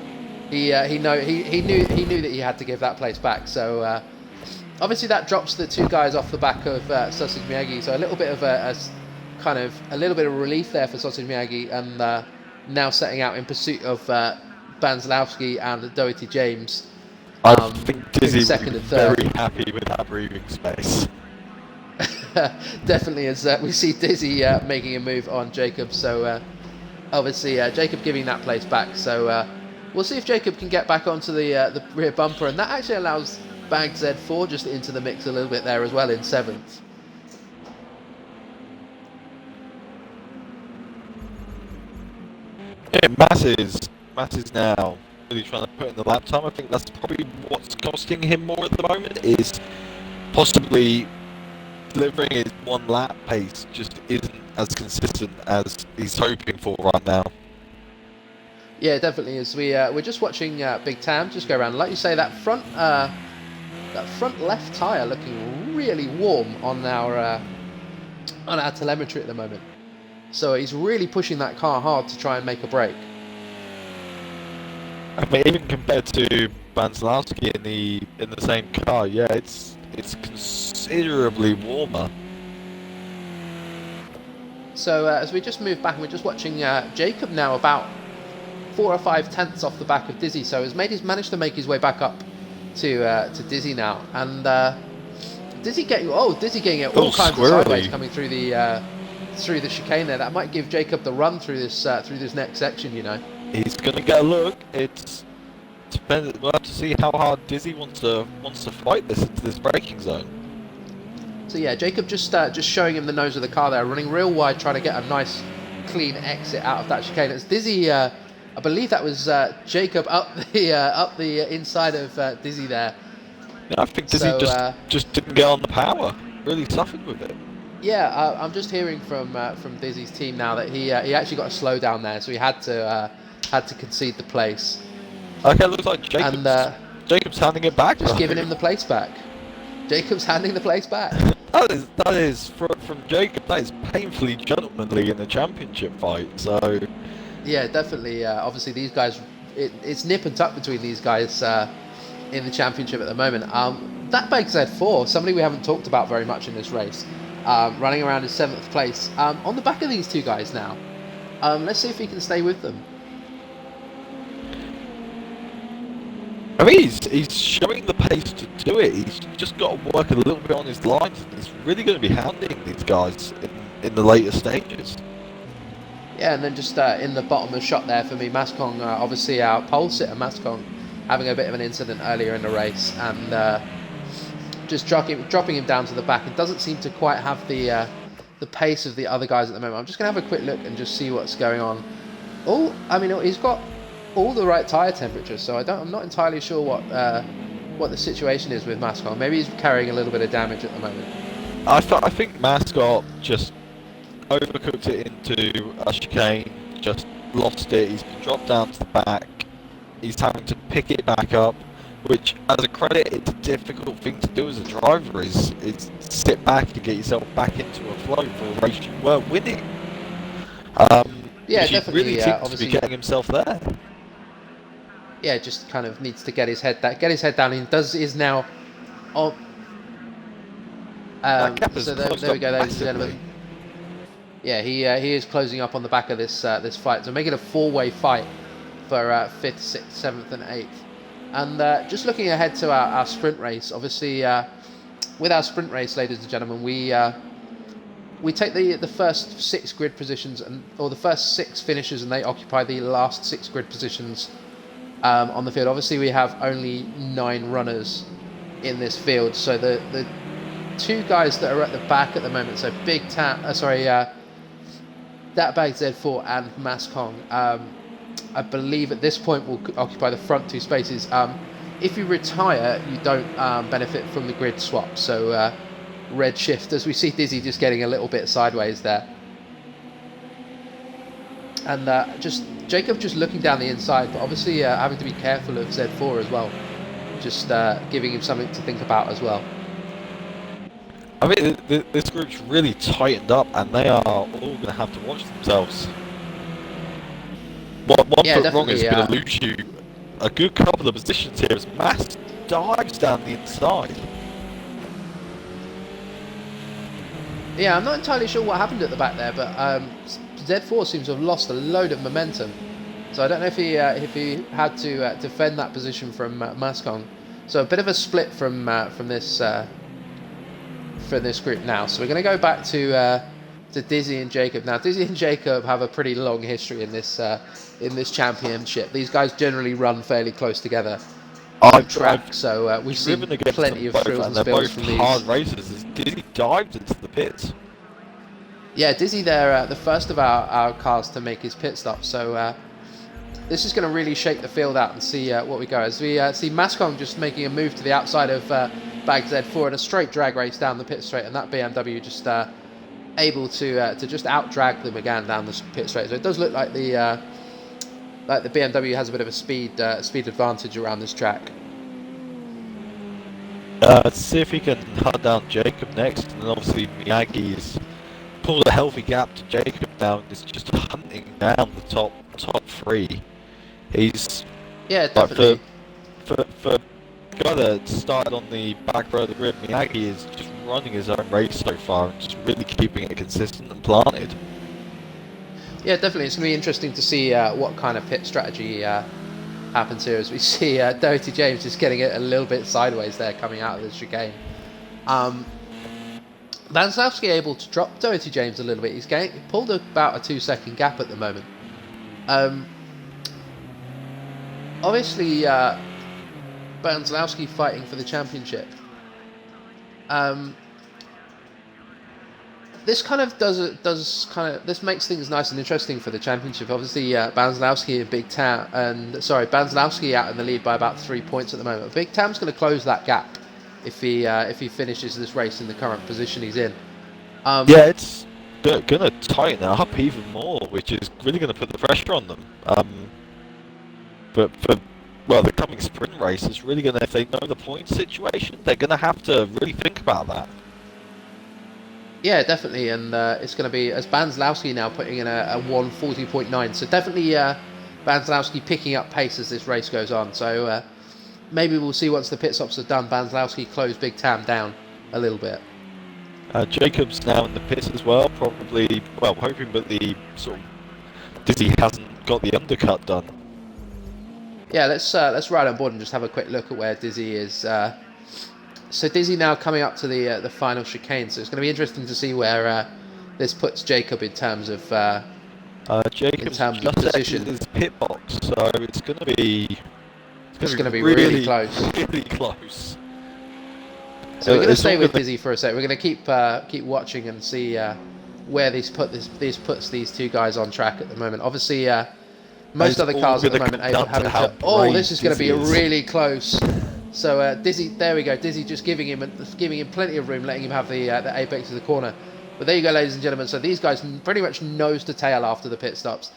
He knew that he had to give that place back. So obviously that drops the 2 guys off the back of Sausage Miyagi. So a little bit of a little bit of relief there for Sausage Miyagi, and now setting out in pursuit of Banzlowski and Doherty James. I think Dizzy second would and be third. very happy with that breathing space. Definitely, as we see Dizzy making a move on Jacob. So obviously Jacob giving that place back. So we'll see if Jacob can get back onto the rear bumper, and that actually allows Bag Z4 just into the mix a little bit there as well in 7th. Yeah, Mass is now really trying to put in the lap time. I think that's probably what's costing him more at the moment, is possibly delivering his one lap pace just isn't as consistent as he's hoping for right now. Yeah, definitely is. We're just watching Big Tam just go around. Like you say, that front left tyre looking really warm on our telemetry at the moment. So he's really pushing that car hard to try and make a break. I mean, even compared to Banslowski in the same car, yeah, it's considerably warmer. So as we just move back, we're just watching Jacob now about 4 or 5 tenths off the back of Dizzy. So he's managed to make his way back up to Dizzy now, and Dizzy getting it all kinds of sideways coming through the chicane there. That might give Jacob the run through this next section, you know. He's going to get a look. We'll have to see how hard Dizzy wants to fight this into this braking zone. So yeah, Jacob just showing him the nose of the car there, running real wide, trying to get a nice clean exit out of that chicane. It's Dizzy. I believe that was Jacob up the inside of Dizzy there. Yeah, I think Dizzy just didn't get on the power. Really suffered with it. Yeah, I'm just hearing from Dizzy's team now that he actually got a slow down there, so he had to concede the place. Okay, looks like Jacob's handing it back. Just giving him the place back. Jacob's handing the place back. That is from Jacob. That is painfully gentlemanly in the championship fight. So yeah, definitely. Obviously, these guys, it's nip and tuck between these guys in the championship at the moment. That big Z4, somebody we haven't talked about very much in this race, running around in 7th place. On the back of these two guys now. Let's see if he can stay with them. I mean, he's showing the pace to do it. He's just got to work a little bit on his lines. He's really going to be hounding these guys in the later stages. Yeah, and then just in the bottom of the shot there for me, Mascong, obviously our pole sitter Mascong, having a bit of an incident earlier in the race, and just dropping him down to the back. It doesn't seem to quite have the pace of the other guys at the moment. I'm just going to have a quick look and just see what's going on. He's got all the right tyre temperatures, so I'm not entirely sure what the situation is with Mascot. Maybe he's carrying a little bit of damage at the moment. I think Mascot just overcooked it into a chicane, just lost it. He's been dropped down to the back. He's having to pick it back up, which, as a credit, it's a difficult thing to do as a driver. Is sit back and get yourself back into a flow for a race you were winning. Yeah, he definitely. Really seems to be getting himself there. Yeah, just kind of needs to get his head down. He is now on. So there we go, ladies and gentlemen. Yeah, he is closing up on the back of this fight. So making a 4-way fight for 5th, 6th, 7th, and 8th. And just looking ahead to our sprint race, obviously, with our sprint race, ladies and gentlemen, we take the first 6 grid positions or the first 6 finishers, and they occupy the last 6 grid positions on the field. Obviously, we have only 9 runners in this field, so the 2 guys that are at the back at the moment, so Big Tam, That Bag Z4 and Mascong, I believe at this point will occupy the front 2 spaces. If you retire, you don't benefit from the grid swap, so red shift, as we see Dizzy just getting a little bit sideways there. And Jacob just looking down the inside, but obviously having to be careful of Z4 as well. Just giving him something to think about as well. I mean, this group's really tightened up, and they are all going to have to watch themselves. One foot wrong is going to lose you a good couple of positions here as Mass dives down the inside. Yeah, I'm not entirely sure what happened at the back there, but Z4 seems to have lost a load of momentum. So I don't know if he had to defend that position from Mascong. So a bit of a split from this group now. So we're going to go back to Dizzy and Jacob. Now Dizzy and Jacob have a pretty long history in this championship. These guys generally run fairly close together on track, so we've seen plenty of thrills and spills from these. Hard races as Dizzy dived into the pits. Yeah, Dizzy there, the first of our cars to make his pit stop. So this is going to really shake the field out and see what we go. As we see Mascon just making a move to the outside of Bag Z4 in a straight drag race down the pit straight, and that BMW just able to just out drag them again down the pit straight. So it does look like the BMW has a bit of a speed advantage around this track. Let's see if he can hunt down Jacob next, and then obviously Miyagi's pulled a healthy gap to Jacob now, and is just hunting down the top three. He's Definitely. Like for a guy that started on the back row of the grid, Miyagi is just running his own race so far and just really keeping it consistent and planted. Yeah, definitely. It's going to be interesting to see what kind of pit strategy happens here, as we see Doherty James just getting it a little bit sideways there coming out of the chicane. Banslawski able to drop Doherty James a little bit. He's pulled about a 2-second gap at the moment. Obviously, Banslawski fighting for the championship. This kind of this makes things nice and interesting for the championship. Obviously, Banslawski and Banslawski out in the lead by about 3 points at the moment. Big Tam's going to close that gap if he finishes this race in the current position he's in. Yeah, it's going to tighten it up even more, which is really going to put the pressure on them. But for the coming sprint race is really going to, if they know the point situation, they're going to have to really think about that. Yeah, definitely, and it's going to be, as Banslawski now putting in a 1:40.9, so definitely Banslawski picking up pace as this race goes on. So maybe we'll see once the pit stops are done, Banslawski close Big Tam down a little bit. Jacob's now in the pits as well, probably, hoping that the sort of Dizzy hasn't got the undercut done. Yeah, let's ride on board and just have a quick look at where Dizzy is. So Dizzy now coming up to the final chicane, so it's going to be interesting to see where this puts Jacob in terms of Jacob's just exited his pit box, so it's going to be really close. Really close. So we're going to stay with Dizzy for a sec. We're going to keep watching and see where these puts these two guys on track at the moment. Obviously, most other cars at the moment able having to. Oh, this is going to be really close. So Dizzy, there we go. Dizzy just giving him plenty of room, letting him have the apex of the corner. But there you go, ladies and gentlemen. So these guys pretty much nose to tail after the pit stops.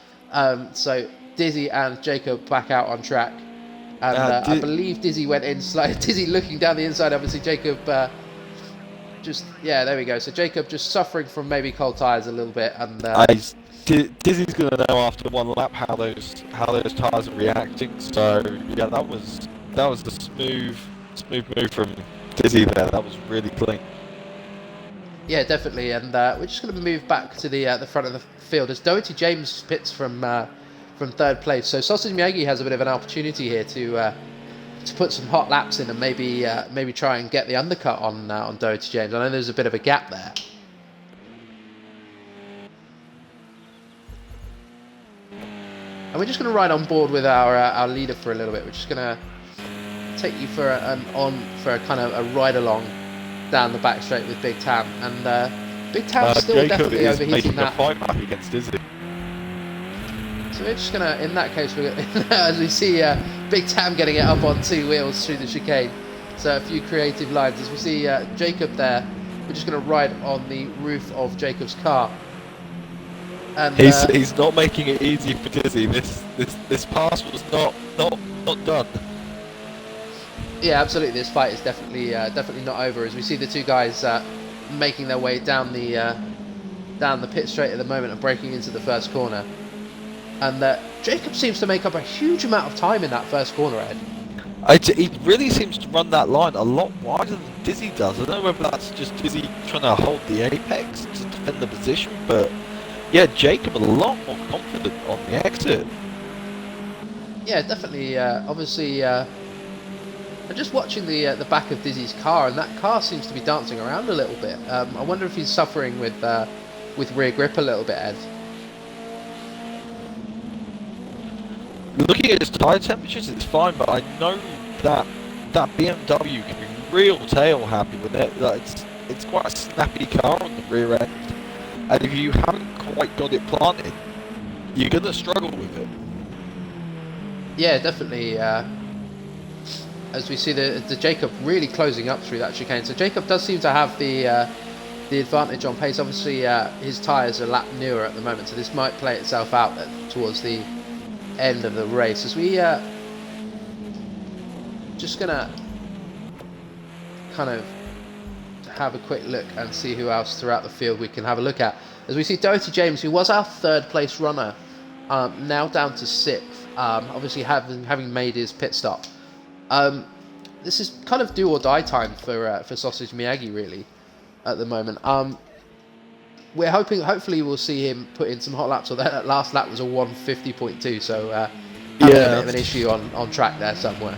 So Dizzy and Jacob back out on track. And I believe Dizzy went in slightly. Dizzy looking down the inside. Obviously, Jacob there we go. So Jacob just suffering from maybe cold tyres a little bit. And Dizzy's going to know after one lap how those tyres are reacting. So yeah, that was a smooth move from Dizzy there. That was really clean. Yeah, definitely. And we're just going to move back to the front of the field as Doherty James pits from third place. So Sausage Miyagi has a bit of an opportunity here to put some hot laps in and maybe try and get the undercut on Doherty James. I know there's a bit of a gap there. And we're just going to ride on board with our leader for a little bit. We're just going to take you for a kind of a ride along down the back straight with Big Tam, and Big Tam's still Jacob definitely is overheating making that. a fight back against Dizzy. So we're just gonna, in that case, as we see Big Tam getting it up on two wheels through the chicane. So a few creative lines as we see Jacob there. We're just gonna ride on the roof of Jacob's car. And he's not making it easy for Dizzy. This pass was not done. Yeah, absolutely. This fight is definitely not over as we see the two guys making their way down the pit straight at the moment and breaking into the first corner. And Jacob seems to make up a huge amount of time in that first corner, Ed. He really seems to run that line a lot wider than Dizzy does. I don't know whether that's just Dizzy trying to hold the apex to defend the position, but yeah, Jacob a lot more confident on the exit. Yeah, definitely. Obviously, I'm just watching the back of Dizzy's car, and that car seems to be dancing around a little bit. I wonder if he's suffering with rear grip a little bit, Ed. Looking at his tyre temperatures, it's fine, but I know that BMW can be real tail happy with it. It's quite a snappy car on the rear end, and if you haven't quite got it planted, you're going to struggle with it. Yeah, definitely. As we see the Jacob really closing up through that chicane. So Jacob does seem to have the advantage on pace. Obviously, his tyres are a lap newer at the moment, so this might play itself out towards the end of the race. As we just gonna kind of have a quick look and see who else throughout the field we can have a look at. As we see Doherty James, who was our third place runner, now down to sixth. Obviously, having made his pit stop. This is kind of do or die time for Sausage Miyagi, really, at the moment. We're hopefully we'll see him put in some hot laps. So that last lap was a 150.2, so having a bit of an issue on track there somewhere.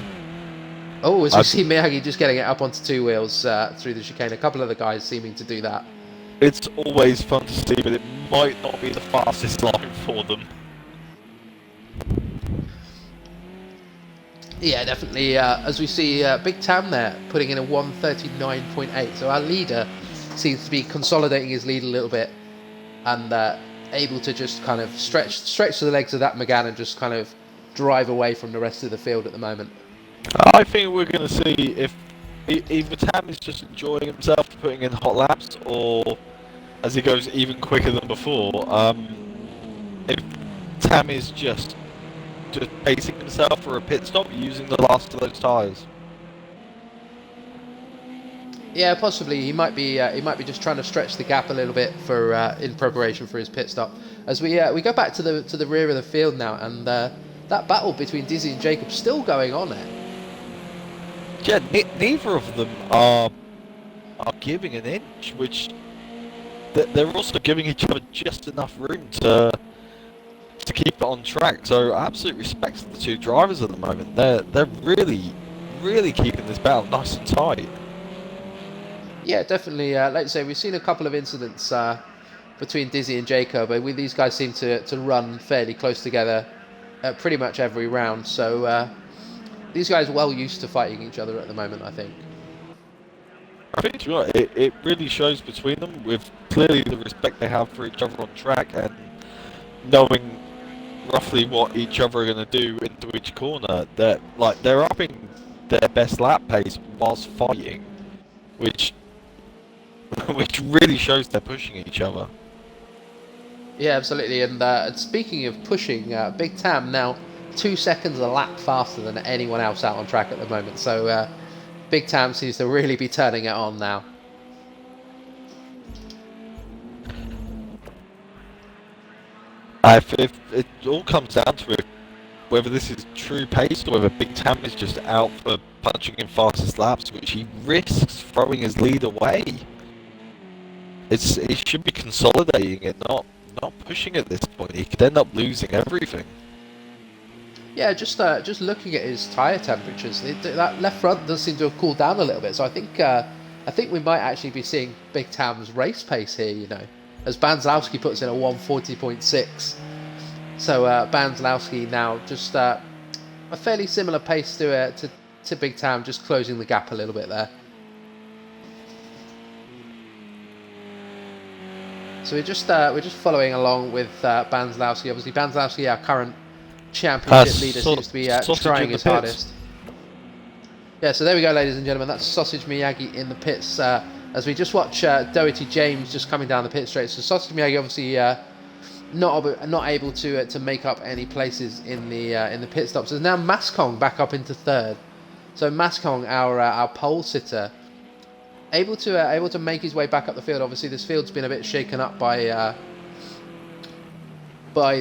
Oh, as we see Miyagi just getting it up onto two wheels through the chicane. A couple of the guys seeming to do that. It's always fun to see, but it might not be the fastest line for them. Yeah, definitely. As we see Big Tam there putting in a 139.8. So our leader seems to be consolidating his lead a little bit and able to just kind of stretch the legs of that McGann and just kind of drive away from the rest of the field at the moment. I think we're going to see if either Tam is just enjoying himself putting in hot laps, or as he goes even quicker than before, if Tam is just pacing himself for a pit stop using the last of those tyres. Yeah, possibly he might be just trying to stretch the gap a little bit for in preparation for his pit stop. As we go back to the rear of the field now, and that battle between Dizzy and Jacob still going on there. Yeah, neither of them are giving an inch, which they're also giving each other just enough room to keep it on track. So absolute respect to the two drivers at the moment. They're really keeping this battle nice and tight. Yeah, definitely. Like I say, we've seen a couple of incidents between Dizzy and Jacob, but these guys seem to run fairly close together pretty much every round. So these guys are well used to fighting each other at the moment, I think. I think you're right. It really shows between them, with clearly the respect they have for each other on track and knowing roughly what each other are going to do into each corner. They're upping their best lap pace whilst fighting, which really shows they're pushing each other. Yeah, absolutely. And speaking of pushing, Big Tam now 2 seconds a lap faster than anyone else out on track at the moment. So Big Tam seems to really be turning it on now. If it all comes down to it, whether this is true pace or whether Big Tam is just out for punching in fastest laps, which he risks throwing his lead away. It should be consolidating it, not pushing at this point. He could end up losing everything. Yeah, just looking at his tyre temperatures, that left front does seem to have cooled down a little bit. So I think we might actually be seeing Big Tam's race pace here. You know, as Banzlowski puts in a 140.6. So Banzlowski now just a fairly similar pace to Big Tam, just closing the gap a little bit there. So we're just following along with Banzlowski. Obviously, Banzlowski, our current championship leader, seems to be trying his hardest. Yeah, so there we go, ladies and gentlemen. That's Sausage Miyagi in the pits. As we just watch Doherty James just coming down the pit straight. So Sausage Miyagi obviously not able to make up any places in the pit stops. So now Mascong back up into third. So Mascong, our pole sitter, able to make his way back up the field. Obviously, this field's been a bit shaken up by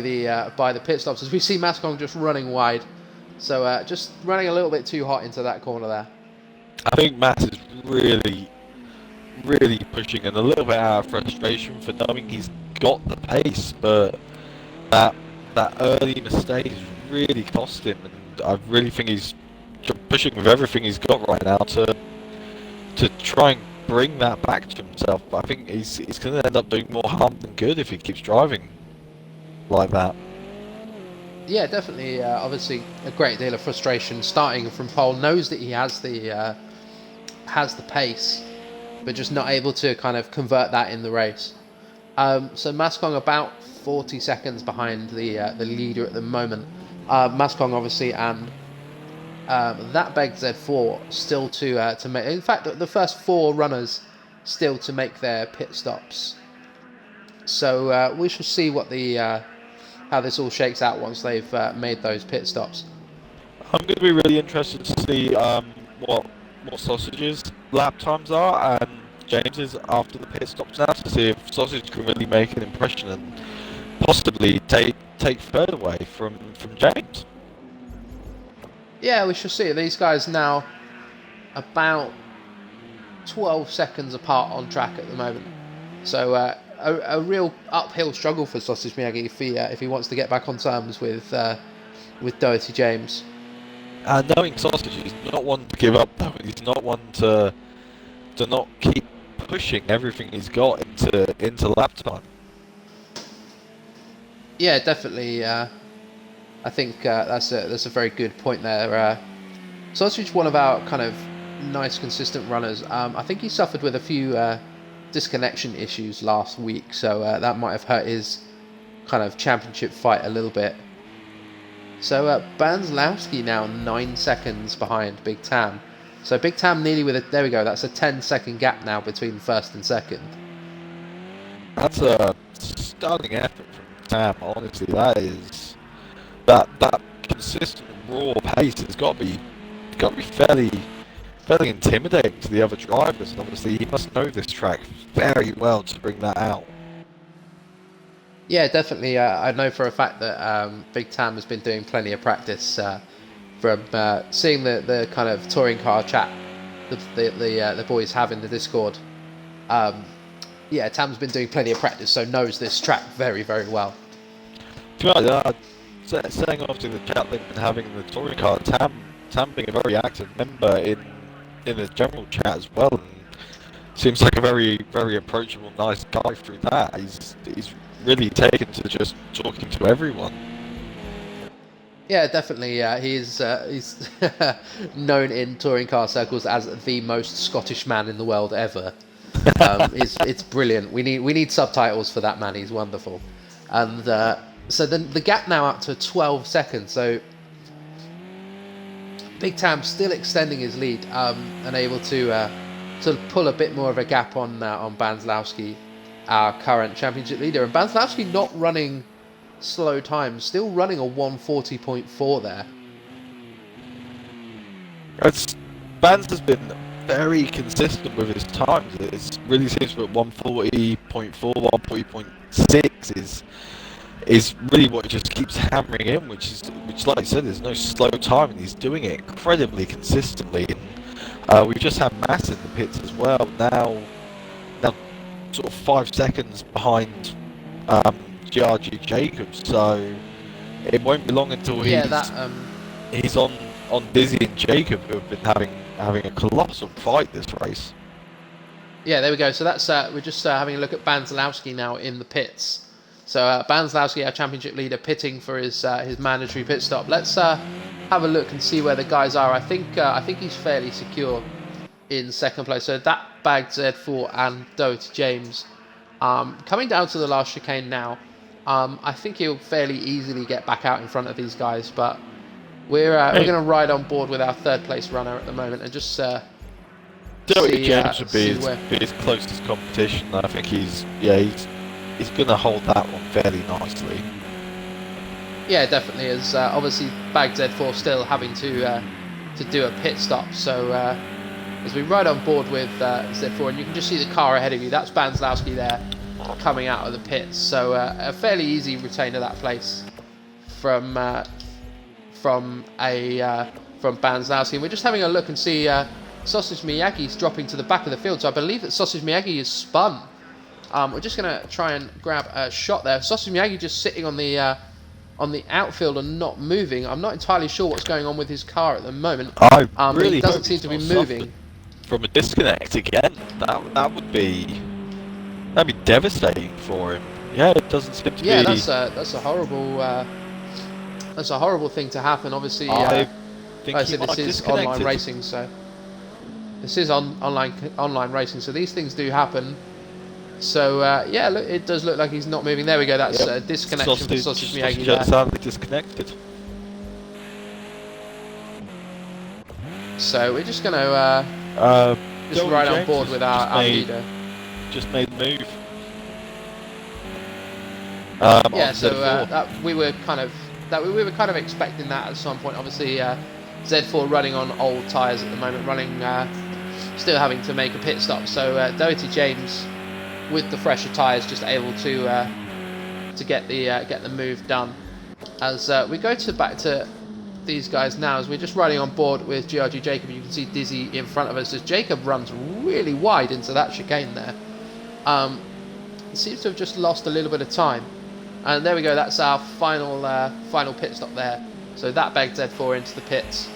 the pit stops, as we see Mascong just running wide. So just running a little bit too hot into that corner there. I think Matt is really pushing, and a little bit out of frustration for knowing he's got the pace, but that early mistake has really cost him, and I really think he's pushing with everything he's got right now to try and bring that back to himself. But I think he's going to end up doing more harm than good if he keeps driving like that. Yeah, definitely. Obviously, a great deal of frustration starting from pole. Knows that he has the pace, but just not able to kind of convert that in the race. So Mascong about 40 seconds behind the leader at the moment. Mascong obviously, and that begs Z4 still to make. In fact, the first 4 runners still to make their pit stops. So we shall see what the how this all shakes out once they've made those pit stops. I'm going to be really interested to see what Sausage's lap times are and James's after the pit stops now, to see if Sausage can really make an impression and possibly take third away from James. Yeah, we shall see. These guys now about 12 seconds apart on track at the moment. So a real uphill struggle for Sausage Miyagi if he wants to get back on terms with Doherty James. Knowing Sausage, he's not one to give up though. He's not one to not keep pushing everything he's got into lap time. Yeah, definitely. I think that's a very good point there. Sausage, one of our kind of nice, consistent runners. I think he suffered with a few disconnection issues last week, so that might have hurt his kind of championship fight a little bit. So Banzlowski now 9 seconds behind Big Tam. So Big Tam nearly with there we go. That's a 10-second gap now between first and second. That's a stunning effort from Tam. Honestly, that consistent raw pace has got to be fairly intimidating to the other drivers. And obviously, he must know this track very well to bring that out. Yeah, definitely. I know for a fact that Big Tam has been doing plenty of practice from seeing the kind of touring car chat the boys have in the Discord. Yeah, Tam's been doing plenty of practice, so knows this track very, very well. Saying after the chat they've been having in the touring car, Tam being a very active member in the general chat as well, and seems like a very, very approachable, nice guy through that. He's really taken to just talking to everyone. Yeah, definitely. He's known in touring car circles as the most Scottish man in the world ever. It's brilliant. We need subtitles for that man. He's wonderful. And so then the gap now up to 12 seconds. So Big Tam still extending his lead and able to pull a bit more of a gap on Banzlowski, our current championship leader. And Banzlowski not running slow times, still running a 140.4 there. Banz has been very consistent with his times. It really seems that 140.4, 140.6 is really what he just keeps hammering in, which like I said, there's no slow time, and he's doing it incredibly consistently. And we've just had Matt in the pits as well. Now sort of 5 seconds behind GRG Jacobs, so it won't be long until he's on Dizzy and Jacob, who have been having a colossal fight this race. Yeah, there we go. So that's we're just having a look at Banzlowski now in the pits. So Banzlowski, our championship leader, pitting for his mandatory pit stop. Let's have a look and see where the guys are. I think he's fairly secure in second place. So that bagged Z4 and Doherty James. Coming down to the last chicane now. I think he'll fairly easily get back out in front of these guys, but we're going to ride on board with our third place runner at the moment and just Doherty James would be his closest competition. I think he's going to hold that one fairly nicely. Yeah, definitely. As obviously Bag Z4 still having to do a pit stop. So as we ride on board with Z4, and you can just see the car ahead of you. That's Banzlowski there coming out of the pits. So a fairly easy retain of that place from Banzlowski. And we're just having a look and see Sausage Miyagi's dropping to the back of the field. So I believe that Sausage Miyagi is spun. We're just going to try and grab a shot there. Sausage Miyagi just sitting on the outfield and not moving. I'm not entirely sure what's going on with his car at the moment. He doesn't seem to be moving. From a disconnect again, that'd be devastating for him. Yeah, it doesn't seem to be. Yeah, that's a horrible thing to happen. Obviously, I think this is online racing, so this is online racing. So these things do happen. So yeah, look, it does look like he's not moving. There we go. That's a disconnection for Sausage Miyagi there. Sadly disconnected. So we're just going to just Dalton ride on James board has with our leader. Just made the move. Yeah, on so Z4. we were kind of expecting that at some point. Obviously, Z4 running on old tyres at the moment, still having to make a pit stop. So Doherty James, with the fresher tyres, just able to get the move done. As we go back to these guys now, as we're just riding on board with GRG Jacob, you can see Dizzy in front of us as Jacob runs really wide into that chicane there. He seems to have just lost a little bit of time. And there we go, that's our final pit stop there. So that begged Z4 into the pits.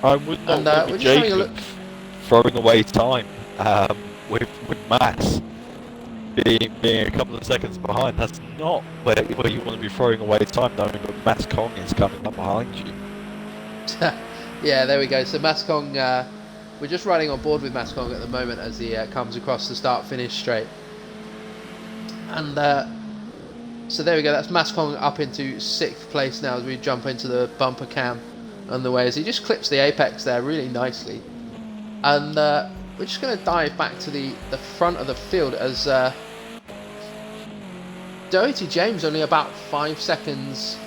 I would not And look at Jacob throwing away time with Mass being a couple of seconds behind. That's not where you want to be throwing away time, knowing that Mass Kong is coming up behind you. Yeah, there we go. So Mascong, we're just riding on board with Mascong at the moment as he comes across the start-finish straight. And so there we go, that's Mascong up into 6th place now as we jump into the bumper cam on the way as he just clips the apex there really nicely. And we're just going to dive back to the front of the field as Doherty James only about 5 seconds.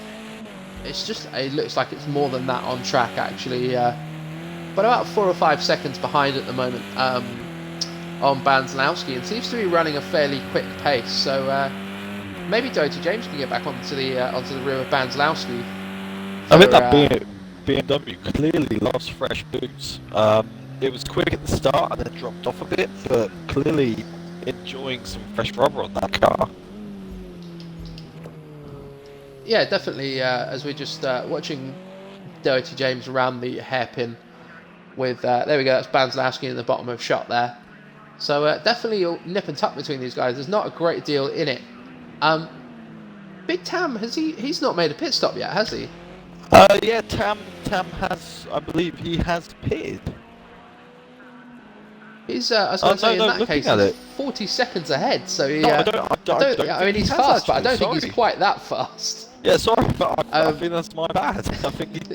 It looks like it's more than that on track actually, but about 4 or 5 seconds behind at the moment on Banzlowski, and seems to be running a fairly quick pace. So maybe Doherty James can get back onto the rear of Banzlowski. I think that BMW clearly loves fresh boots. It was quick at the start and then dropped off a bit, but clearly enjoying some fresh rubber on that car. Yeah, definitely. As we're just watching Doherty James around the hairpin with, there we go, that's Banzlowski in the bottom of shot there. So definitely a nip and tuck between these guys. There's not a great deal in it. Big Tam, he's not made a pit stop yet, has he? Yeah, Tam has, I believe he has pitted. He's, I was going to say, in that case, he's 40 seconds ahead. So he, I mean, he's fast, but I don't think he's quite that fast. Yeah, sorry, but I think that's my bad. I think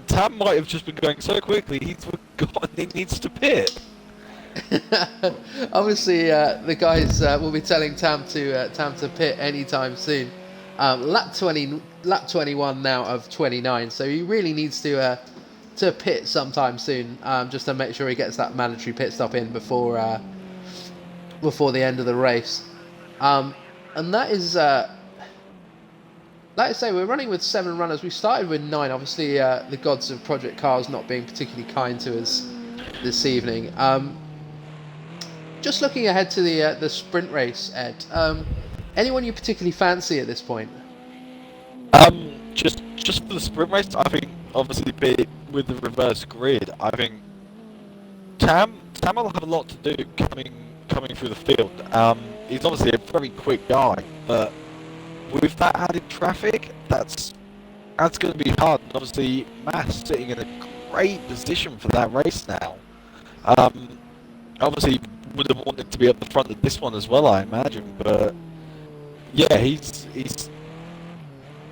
Tam might have just been going so quickly he's forgotten he needs to pit. Obviously, the guys will be telling Tam to pit anytime soon. Lap 21 now of 29, so he really needs to pit sometime soon, just to make sure he gets that mandatory pit stop in before the end of the race. And that is. Like I say, we're running with 7 runners. We started with 9. Obviously, the gods of Project Cars not being particularly kind to us this evening. Just looking ahead to the sprint race, Ed. Anyone you particularly fancy at this point? Just for the sprint race, I think obviously with the reverse grid, I think Tam will have a lot to do coming through the field. He's obviously a very quick guy, but with that added traffic, that's going to be hard. And obviously, Mass sitting in a great position for that race now. Obviously, would have wanted to be up the front of this one as well, I imagine. But yeah, he's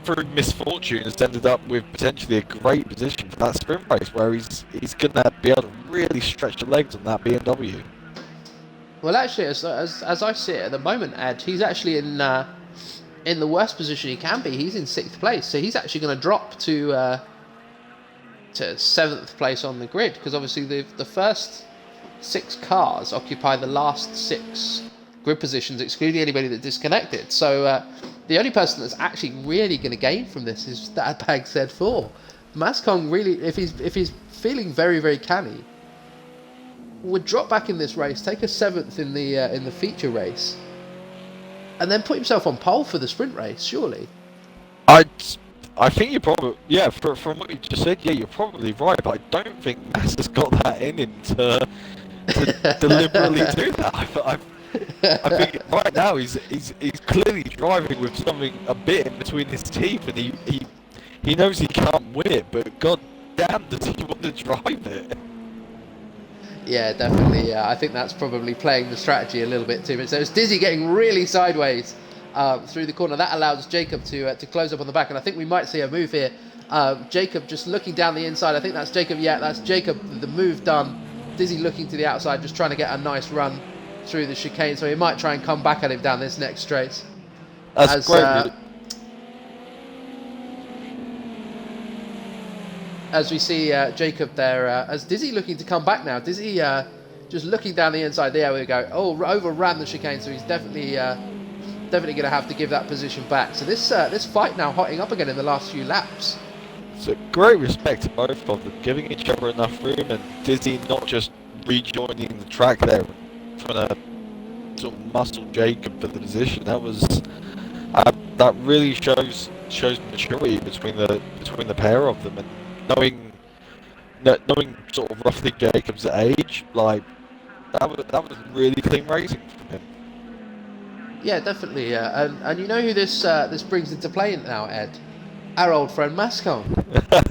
through misfortune has ended up with potentially a great position for that sprint race, where he's going to be able to really stretch the legs on that BMW. Well, actually, as I see it at the moment, Ed, he's actually in the worst position he can be. He's in 6th place, so he's actually going to drop to 7th place on the grid, because obviously the first 6 cars occupy the last 6 grid positions, excluding anybody that disconnected. So the only person that's actually really going to gain from this is that bag Z4. Mascong really, if he's feeling very, very canny, would drop back in this race, take a 7th in the feature race, and then put himself on pole for the sprint race, surely. I think you're probably, yeah, from what you just said, yeah, you're probably right, but I don't think Mass has got that in him to deliberately do that. I think right now he's clearly driving with something a bit in between his teeth, and he knows he can't win it, but god damn does he want to drive it. Yeah, definitely. Yeah, I think that's probably playing the strategy a little bit too much. So it's Dizzy getting really sideways through the corner. That allows Jacob to close up on the back, and I think we might see a move here Jacob just looking down the inside. I think that's Jacob. Yeah, that's Jacob. The move done. Dizzy looking to the outside, just trying to get a nice run through the chicane. So he might try and come back at him down this next straight. That's great. As we see Jacob there, as Dizzy looking to come back now. Dizzy just looking down the inside. There we go. Oh, overran the chicane, so he's definitely going to have to give that position back. So this fight now hotting up again in the last few laps. So great respect to both of them, giving each other enough room, and Dizzy not just rejoining the track there, trying to sort of muscle Jacob for the position. That was that really shows maturity between the pair of them, and knowing sort of roughly Jacob's age, like that was really clean racing from him. Yeah, definitely. And you know who this brings into play now, Ed? Our old friend Mascon.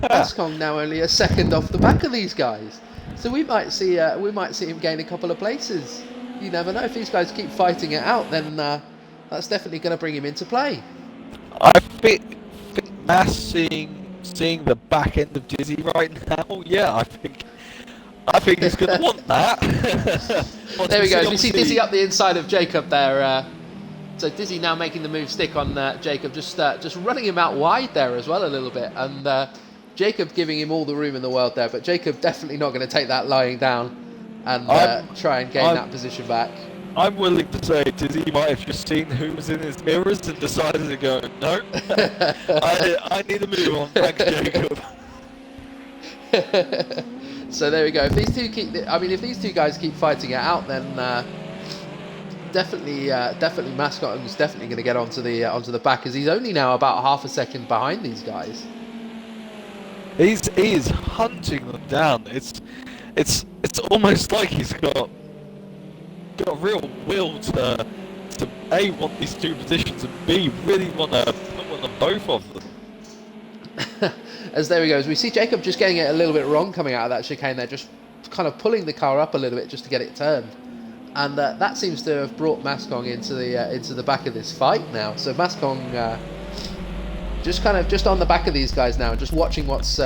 Mascon now only a second off the back of these guys, so we might see him gain a couple of places. You never know. If these guys keep fighting it out, then that's definitely going to bring him into play. I think Mass seeing the back end of Dizzy right now. Yeah, I think he's going to want that. There we go. We see Dizzy up the inside of Jacob there. So Dizzy now making the move stick on Jacob, just running him out wide there as well a little bit, and Jacob giving him all the room in the world there. But Jacob definitely not going to take that lying down and try and gain that position back. I'm willing to say Dizzy might have just seen who was in his mirrors and decided to go, no, I need to move on. Thanks, Jacob. So there we go. If these two guys keep fighting it out, then definitely Mascot's definitely going to get onto the back, as he's only now about half a second behind these guys. He is hunting them down. It's almost like he's got a real will to A, want these two positions, and B, really want to put one on both of them. As there we go, as we see Jacob just getting it a little bit wrong coming out of that chicane there, just kind of pulling the car up a little bit just to get it turned, and that seems to have brought Mascon into the back of this fight now. So Mascon just on the back of these guys now, just watching what's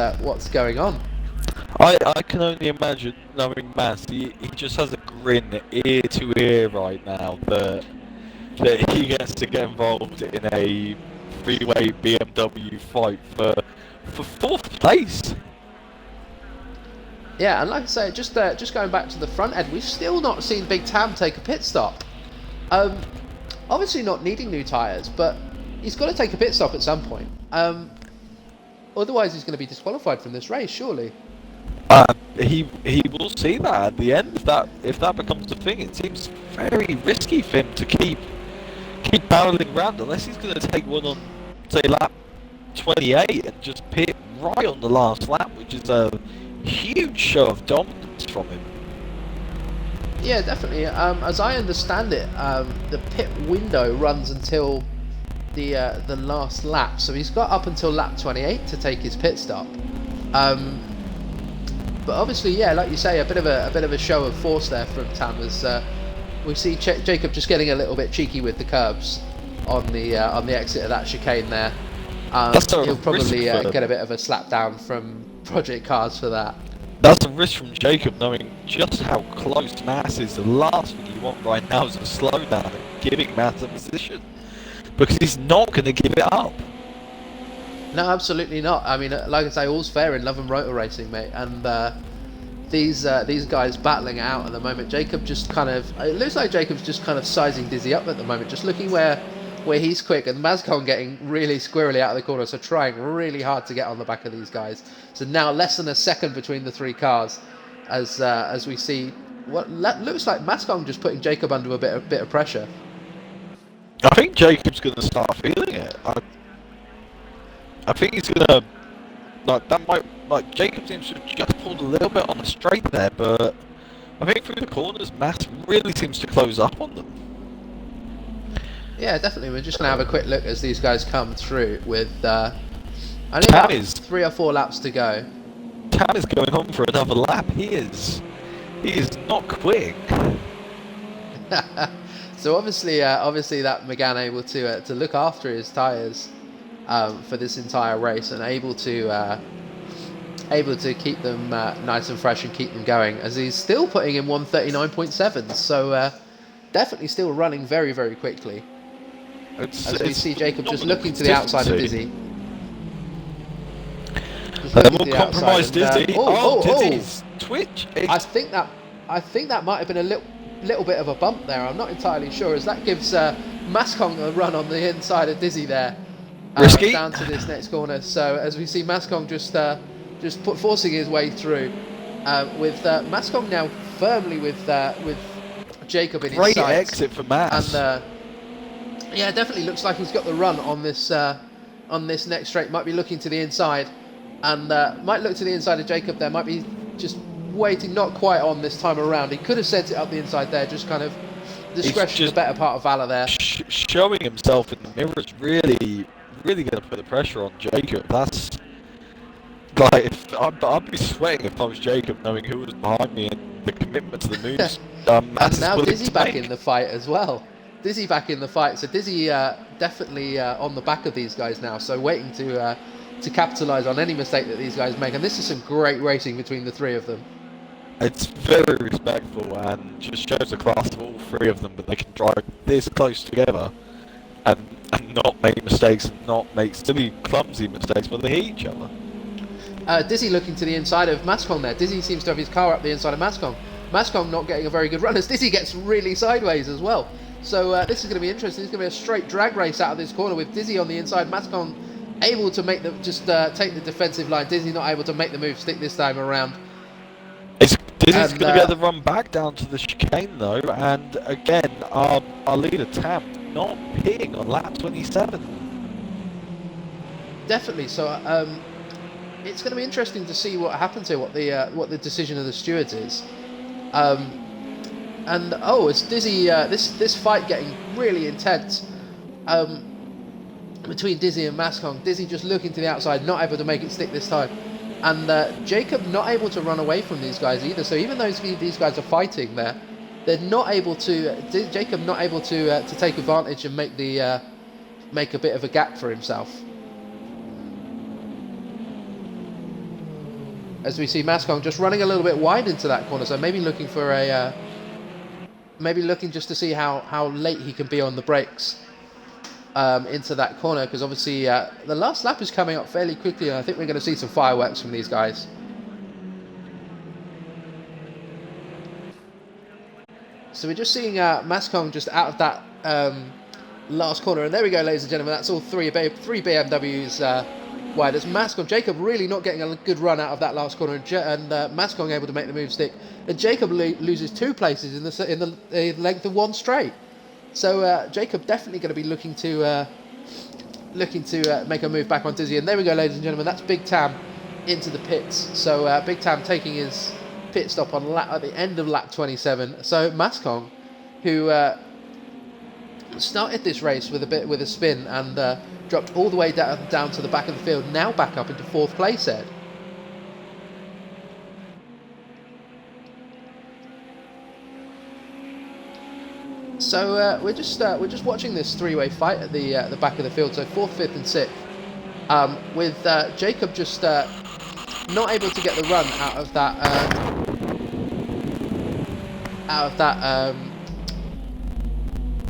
going on. I can only imagine, knowing Mass, he just has a grin ear to ear right now that he gets to get involved in a three-way BMW fight for fourth place. Yeah, and like I say, just going back to the front end, we've still not seen Big Tam take a pit stop. Obviously not needing new tyres, but he's got to take a pit stop at some point. Otherwise he's going to be disqualified from this race, surely. He will see that at the end. If that becomes a thing, it seems very risky for him to keep barreling around, unless he's going to take one on, say, lap 28 and just pit right on the last lap, which is a huge show of dominance from him. Yeah, definitely. As I understand it, the pit window runs until the last lap, so he's got up until lap 28 to take his pit stop. But obviously, yeah, like you say, a bit of a show of force there from Tam, as we see Jacob just getting a little bit cheeky with the curbs on the exit of that chicane there. He'll probably get a bit of a slap down from Project Cars for that. That's a risk from Jacob, knowing just how close Mass is. The last thing you want right now is a slowdown and giving Mass a position, because he's not going to give it up. No, absolutely not. I mean, like I say, all's fair in love and motor racing, mate. And these guys battling it out at the moment. Jacob just it looks like Jacob's just kind of sizing Dizzy up at the moment, just looking where he's quick, and Mascon getting really squirrely out of the corner, so trying really hard to get on the back of these guys. So now less than a second between the three cars, as we see what looks like Mascon just putting Jacob under a bit of pressure. I think Jacob's going to start feeling it. I think he's gonna Jacob seems to have just pulled a little bit on the straight there, but I think through the corners, Mass really seems to close up on them. Yeah, definitely. We're just gonna have a quick look as these guys come through with only about 3 or 4 laps to go. Tam is going on for another lap. He is not quick. So obviously that McGann able to look after his tyres for this entire race, and able to keep them nice and fresh and keep them going, as he's still putting in 1:39.7. So definitely still running very, very quickly. As we see Jacob just looking to the outside of Dizzy. We'll compromise Dizzy. Dizzy's twitch. I think that might have been a little bit of a bump there. I'm not entirely sure, as that gives Mascong a run on the inside of Dizzy there. Risky. Down to this next corner. So as we see Mascong just forcing his way through, with Mascong now firmly with Jacob in his sights. Great exit for Mas. And yeah, definitely looks like he's got the run on this next straight. Might be looking to the inside, and might look to the inside of Jacob there. Might be just waiting, not quite on this time around. He could have sent it up the inside there, just kind of discretion, the better part of valor there. Showing himself in the mirror is really going to put the pressure on Jacob. That's like, I'd be sweating if I was Jacob, knowing who was behind me and the commitment to the moves. And now Dizzy back in the fight as well. Dizzy back in the fight, so Dizzy definitely on the back of these guys now, so waiting to capitalise on any mistake that these guys make, and this is some great racing between the three of them. It's very respectful and just shows the class of all three of them, that they can drive this close together and not make mistakes, and not make silly, clumsy mistakes when they hit each other. Dizzy looking to the inside of Mascong there. Dizzy seems to have his car up the inside of Mascong. Mascong not getting a very good run, as Dizzy gets really sideways as well. So this is going to be interesting. It's going to be a straight drag race out of this corner with Dizzy on the inside. Mascong able to make take the defensive line. Dizzy not able to make the move stick this time around. Dizzy's going to get the run back down to the chicane though, and again our leader Tam not pitting on lap 27. Definitely. So it's going to be interesting to see what happens here, what the decision of the stewards is. And it's Dizzy. This fight getting really intense between Dizzy and Mascong. Dizzy just looking to the outside, not able to make it stick this time, and Jacob not able to run away from these guys either. So even though these guys are fighting there, they're not able to. Jacob not able to take advantage and make a bit of a gap for himself. As we see Mascong just running a little bit wide into that corner, so maybe looking for maybe looking just to see how late he can be on the brakes into that corner, because obviously the last lap is coming up fairly quickly, and I think we're going to see some fireworks from these guys. So we're just seeing Mascong just out of that last corner, and there we go, ladies and gentlemen. That's all three BMWs wide. As Mascong, Jacob really not getting a good run out of that last corner, and Mascong able to make the move stick, and Jacob loses 2 places in the length of one straight. So Jacob definitely going to be looking to make a move back on Dizzy, and there we go, ladies and gentlemen. That's Big Tam into the pits. So Big Tam taking his pit stop on at the end of lap 27. So Mascong, who started this race with a spin and dropped all the way down to the back of the field, now back up into 4th place, Ed. So we're just watching this 3-way fight at the back of the field. So 4th, 5th, and 6th, with Jacob just not able to get the run out of that.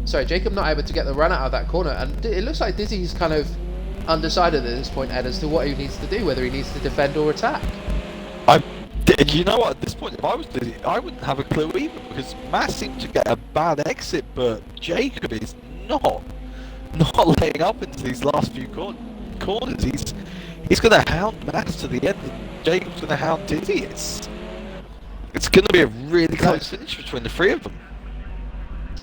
Sorry, Jacob not able to get the run out of that corner, and it looks like Dizzy's kind of undecided at this point, Ed, as to what he needs to do, whether he needs to defend or attack. You know what, at this point, if I was Dizzy, I wouldn't have a clue either, because Mass seemed to get a bad exit, but Jacob is not letting up into these last few corners. He's going to hound Mass to the end, and Jacob's going to hound Dizzy. It's going to be a really close finish between the three of them.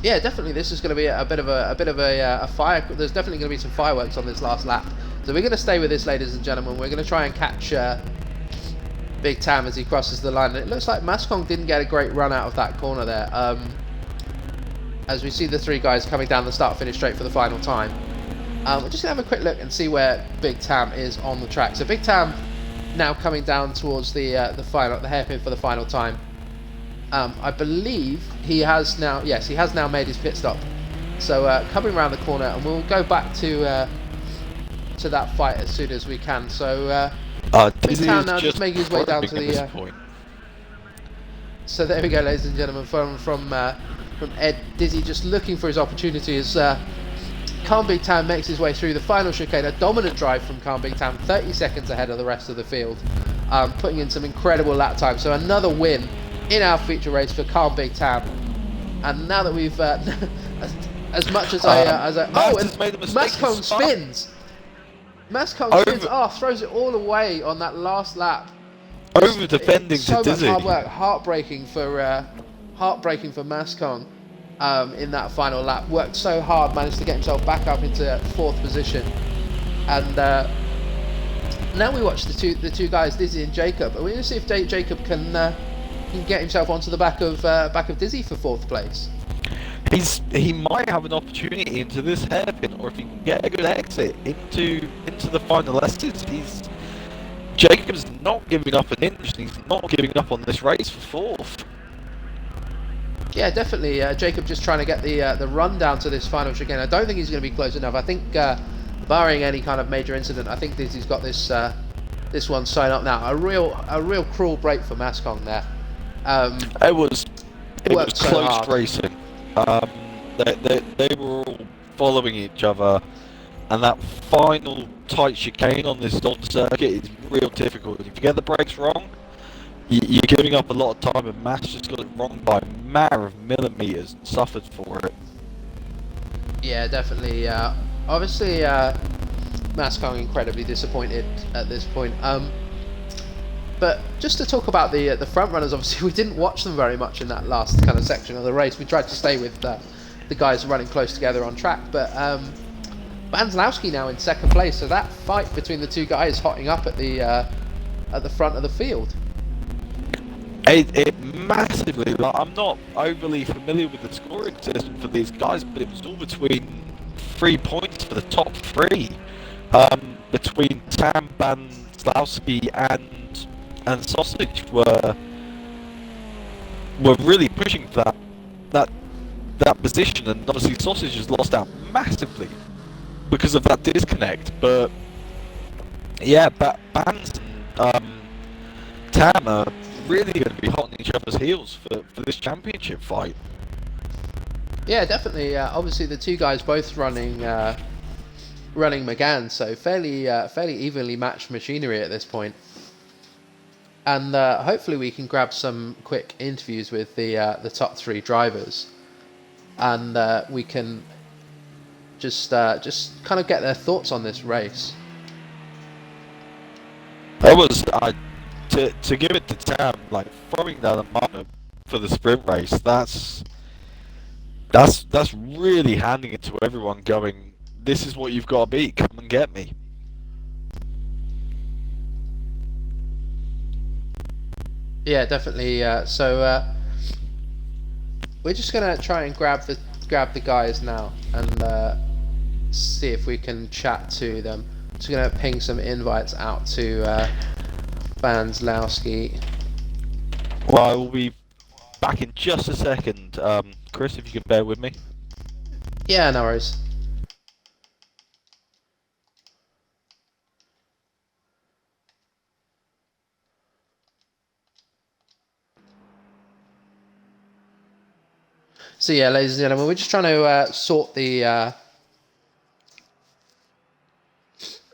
Yeah, definitely. This is going to be a bit of a fire. There's definitely going to be some fireworks on this last lap. So we're going to stay with this, ladies and gentlemen. We're going to try and catch Big Tam as he crosses the line. And it looks like Mascong didn't get a great run out of that corner there. As we see the 3 guys coming down the start-finish straight for the final time. We're just going to have a quick look and see where Big Tam is on the track. So Big Tam now coming down towards the hairpin for the final time. I believe he has now made his pit stop. So coming around the corner, and we'll go back to to that fight as soon as we can. So Dizzy McLaren is now just making his way down to probing at this the. point. So there we go, ladies and gentlemen, from Ed. Dizzy just looking for his opportunity as Khan Big Tam makes his way through the final chicane. A dominant drive from Khan Big Tam, 30 seconds ahead of the rest of the field, putting in some incredible lap time. So another win in our feature race for Khan Big Tam. And now that we've as much as Mascon spins. Mascon spins. Oh, throws it all away on that last lap. Over defending so to Dizzy. much hard work, heartbreaking for Mascon in that final lap. Worked so hard, managed to get himself back up into fourth position. And now we watch the two guys, Dizzy and Jacob. We're going to see if Jacob can get himself onto the back of Dizzy for fourth place. He might have an opportunity into this hairpin, or if he can get a good exit into the final S's. Jacob's not giving up an inch, and he's not giving up on this race for fourth. Yeah, definitely. Jacob just trying to get the run down to this final chicane. I don't think he's going to be close enough. I think, barring any kind of major incident, I think Dizzy's got this one sewn up now. A real cruel break for Mascon there. It was so close hard. racing. They were all following each other, and that final tight chicane on this old circuit is real difficult. If you get the brakes wrong, you're giving up a lot of time, and Mass just got it wrong by a matter of millimeters and suffered for it. Yeah, definitely. Obviously, Mascon incredibly disappointed at this point. But just to talk about the front runners, obviously we didn't watch them very much in that last kind of section of the race. We tried to stay with the guys running close together on track, but Banzlowski now in second place. So that fight between the two guys hotting up at the front of the field. It massively. Like, I'm not overly familiar with the scoring system for these guys, but it was all between 3 points for the top three, between Tam, Banzlowski, and Sausage were really pushing for that position, and obviously Sausage has lost out massively because of that disconnect. But yeah, Banz and Tam are really going to be hot on each other's heels for this championship fight. Yeah, definitely. Obviously, the two guys both running Megane, so fairly evenly matched machinery at this point. And hopefully we can grab some quick interviews with the top three drivers, and we can just kind of get their thoughts on this race. That was to give it to Tam, like throwing down the marker for the sprint race. That's really handing it to everyone, going, this is what you've got to be. Come and get me. Yeah, definitely. So we're just gonna try and grab the guys now and see if we can chat to them. Just gonna ping some invites out to Banzlowski. Well, I will be back in just a second. Chris, if you can bear with me. Yeah, no worries. So yeah, ladies and gentlemen, we're just trying to sort the.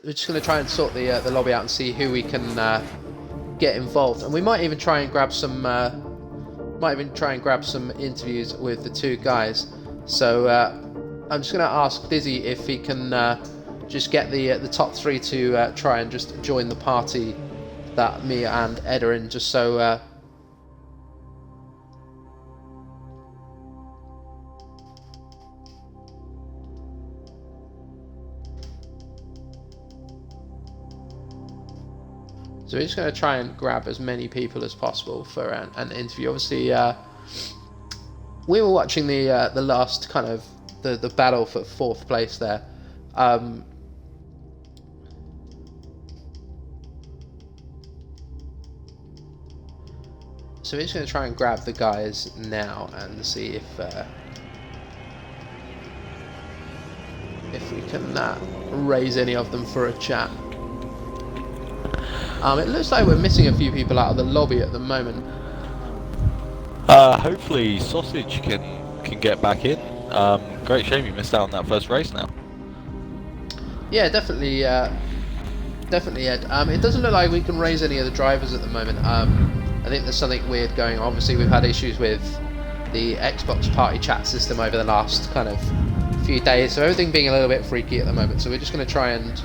We're just going to try and sort the lobby out and see who we can get involved, and we might even try and grab some. Interviews with the two guys. So I'm just going to ask Dizzy if he can just get the top three to try and just join the party that me and Ed are in, just so. So we're just going to try and grab as many people as possible for an interview. Obviously, we were watching the last kind of the battle for fourth place there. So we're just going to try and grab the guys now and see if we can raise any of them for a chat. It looks like we're missing a few people out of the lobby at the moment. Hopefully Sausage can get back in. Great shame you missed out on that first race now. Yeah, definitely, definitely, Ed. It doesn't look like we can raise any of the drivers at the moment. I think there's something weird going on. Obviously, we've had issues with the Xbox party chat system over the last kind of few days, so everything being a little bit freaky at the moment. So we're just going to try and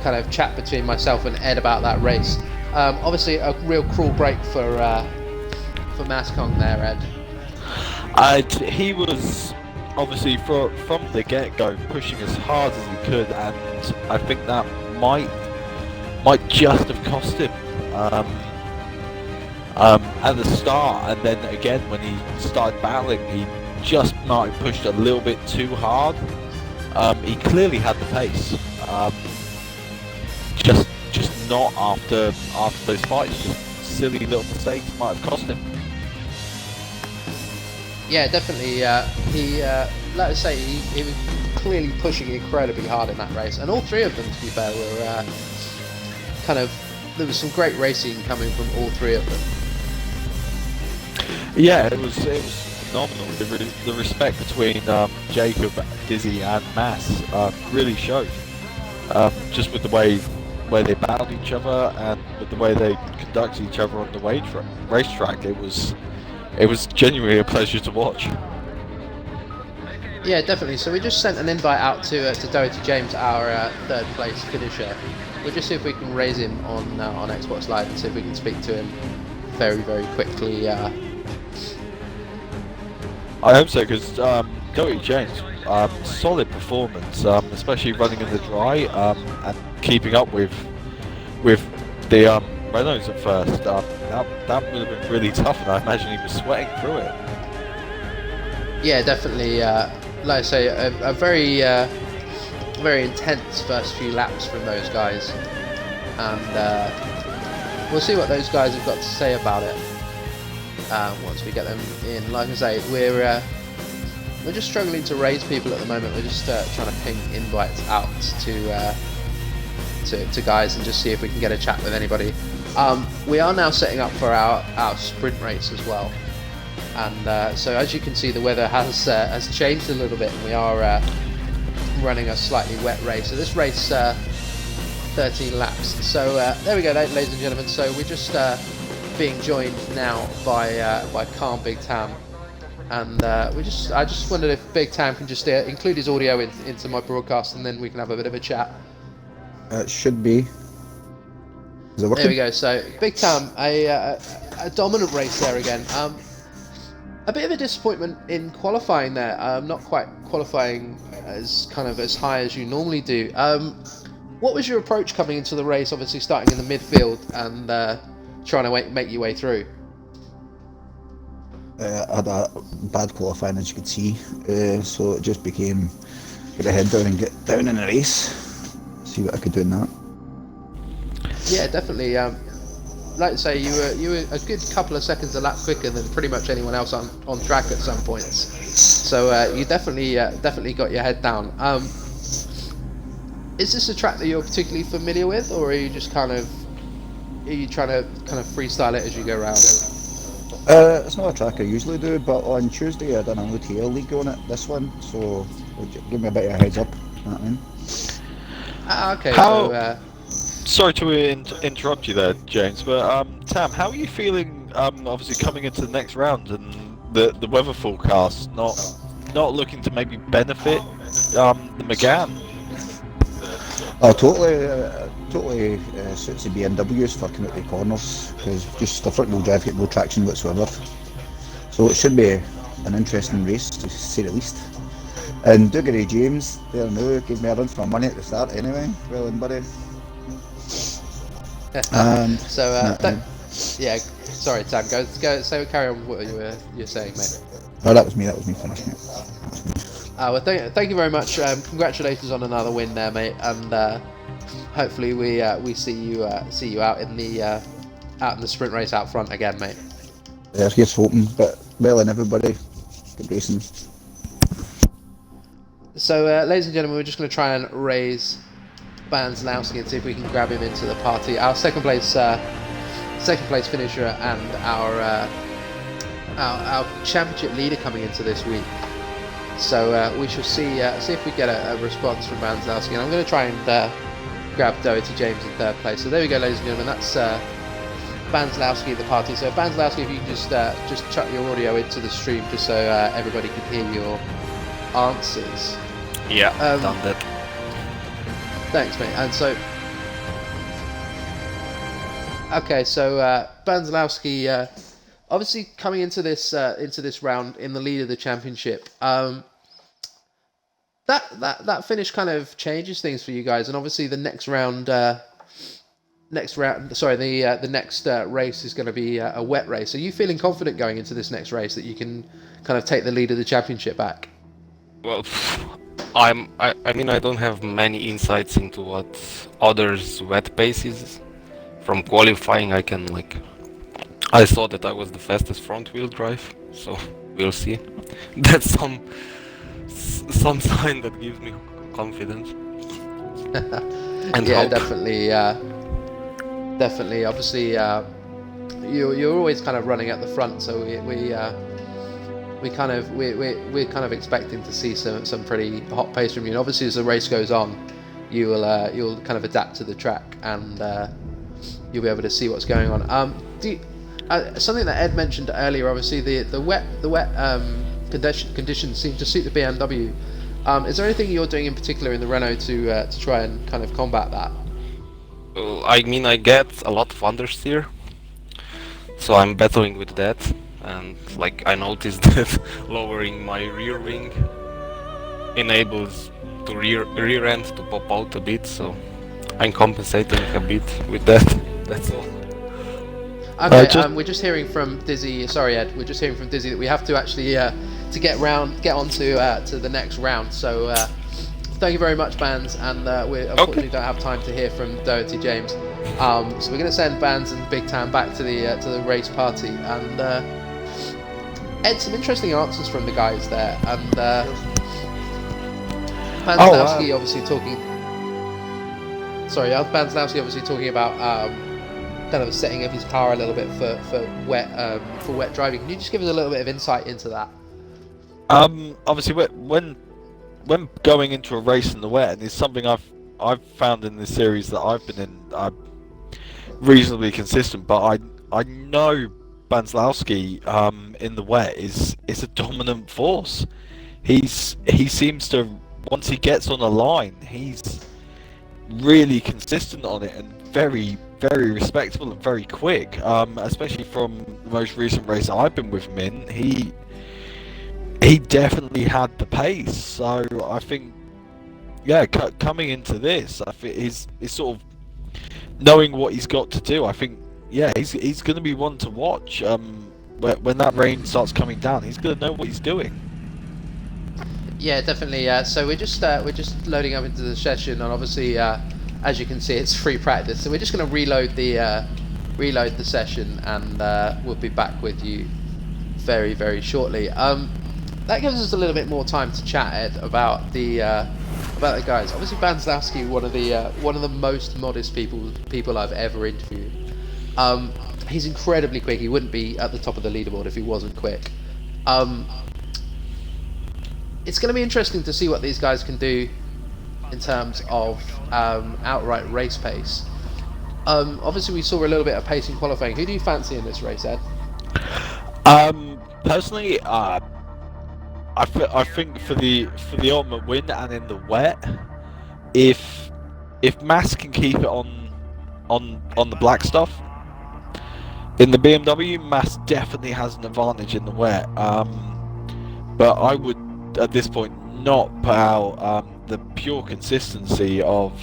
kind of chat between myself and Ed about that race. Obviously, a real cruel break for Mascong there, Ed. He was obviously from the get-go pushing as hard as he could, and I think that might just have cost him at the start. And then again, when he started battling, he just might have pushed a little bit too hard. He clearly had the pace, just not after those fights. Just silly little mistakes might have cost him. Yeah, definitely. He, like I say, he was clearly pushing incredibly hard in that race, and all three of them, to be fair, were kind of. There was some great racing coming from all three of them. Yeah, it was phenomenal. The respect between Jacob, Dizzy, and Mass really showed. Just with the way they battled each other and with the way they conducted each other on the racetrack, it was genuinely a pleasure to watch. Yeah, definitely. So we just sent an invite out to Doherty James, our third place finisher. We'll just see if we can raise him on Xbox Live and see if we can speak to him very, very quickly. I hope so, because Doherty James, solid performance, especially running in the dry and keeping up with the Renaults at first. That would have been really tough, and I imagine he was sweating through it. Yeah, definitely. Like I say, a very very intense first few laps from those guys, and we'll see what those guys have got to say about it once we get them in. Like I say, we're just struggling to raise people at the moment. We're just trying to ping invites out to guys and just see if we can get a chat with anybody. We are now setting up for our sprint race as well, and so as you can see, the weather has changed a little bit, and we are running a slightly wet race. So this race 13 laps. So there we go, ladies and gentlemen. So we're just being joined now by Calm Big Tam, and I just wondered if Big Tam can just include his audio into my broadcast, and then we can have a bit of a chat. It should be. Is it working? There we go. So Big Tam, a dominant race there again. A bit of a disappointment in qualifying there. Not quite qualifying as high as you normally do. What was your approach coming into the race? Obviously starting in the midfield and trying to make your way through. I had a bad qualifying, as you could see, so it just became get a head down and get down in the race. See what I could do in that. Yeah, definitely. Like I say, you were a good couple of seconds a lap quicker than pretty much anyone else on track at some points. So you definitely got your head down. Is this a track that you're particularly familiar with, or are you just trying to freestyle it as you go around? It's not a track I usually do, but on Tuesday I done an OTL league on it. This one, so give me a bit of a heads up. You know what I mean? Okay. Sorry to interrupt you there, James, but Tam, how are you feeling? Obviously coming into the next round and the weather forecast not looking to maybe benefit the McGann. Oh, totally suits the BMWs for coming out the corners, because just the front wheel drive get no traction whatsoever. So it should be an interesting race, to say the least. And Dougherty James there now gave me a run for money at the start anyway. Well done, buddy. Yeah, sorry, Tam. Go. Carry on with what you're saying, mate. Oh, that was me finished it. Well, thank you very much. Congratulations on another win there, mate. And hopefully we see you out in the sprint race out front again, mate. Yeah, here's hoping. But well done, everybody. Good racing. So So, ladies and gentlemen, we're just going to try and raise Banzlowski and see if we can grab him into the party. Our second place finisher and our championship leader coming into this week. So we shall see if we get a response from Banzlowski. And I'm going to try and grab Doherty James in third place. So there we go, ladies and gentlemen. That's Banzlowski at the party. So Banzlowski, if you can just chuck your audio into the stream, just so everybody can hear your answers. Yeah, done that. Thanks, mate. And so, okay, so Banzlowski, obviously coming into this round in the lead of the championship, that finish kind of changes things for you guys, and obviously the next race is going to be a wet race. Are you feeling confident going into this next race that you can kind of take the lead of the championship back? Well, I mean, I don't have many insights into what others' wet pace is. From qualifying, I saw that I was the fastest front-wheel drive, so we'll see. That's some sign that gives me confidence. And yeah, hope. definitely. Obviously, you're always kind of running at the front, so we're kind of expecting to see some pretty hot pace from you. And obviously, as the race goes on, you'll kind of adapt to the track, and you'll be able to see what's going on. Something that Ed mentioned earlier, obviously the wet conditions seem to suit the BMW. Is there anything you're doing in particular in the Renault to try and kind of combat that? I mean, I get a lot of understeer, so I'm battling with that. And I noticed that lowering my rear wing enables the rear end to pop out a bit, so I'm compensating a bit with that. That's all. Okay, we're just hearing from Dizzy. Sorry, Ed. We're just hearing from Dizzy that we have to actually to get on to the next round. So thank you very much, Bands, and we unfortunately don't have time to hear from Doherty James. So we're going to send Bands and Big Tam back to the race party, and Ed, some interesting answers from the guys there, and Banzlowski obviously talking. Sorry, Banzlowski obviously talking about kind of setting up his car a little bit for wet driving. Can you just give us a little bit of insight into that? Obviously, when going into a race in the wet, and it's something I've found in this series that I've been in, I'm reasonably consistent. But I know Banzlowski in the wet is a dominant force. He seems to, once he gets on a line, he's really consistent on it and very, very respectable and very quick. Especially from the most recent race I've been with him in, he definitely had the pace. So I think, yeah, coming into this, I think he's sort of knowing what he's got to do. I think, yeah, he's going to be one to watch. When that rain starts coming down, he's going to know what he's doing. Yeah, definitely. So we're just loading up into the session, and obviously, as you can see, it's free practice. So we're just going to reload the session, and we'll be back with you very, very shortly. That gives us a little bit more time to chat, Ed, about the guys. Obviously, Banzlowski, one of the most modest people I've ever interviewed. He's incredibly quick. He wouldn't be at the top of the leaderboard if he wasn't quick. It's going to be interesting to see what these guys can do in terms of outright race pace. Obviously, we saw a little bit of pace in qualifying. Who do you fancy in this race, Ed? Personally, I think for the ultimate win and in the wet, if Mass can keep it on the black stuff, in the BMW, Mass definitely has an advantage in the wet. But I would, at this point, not put out the pure consistency of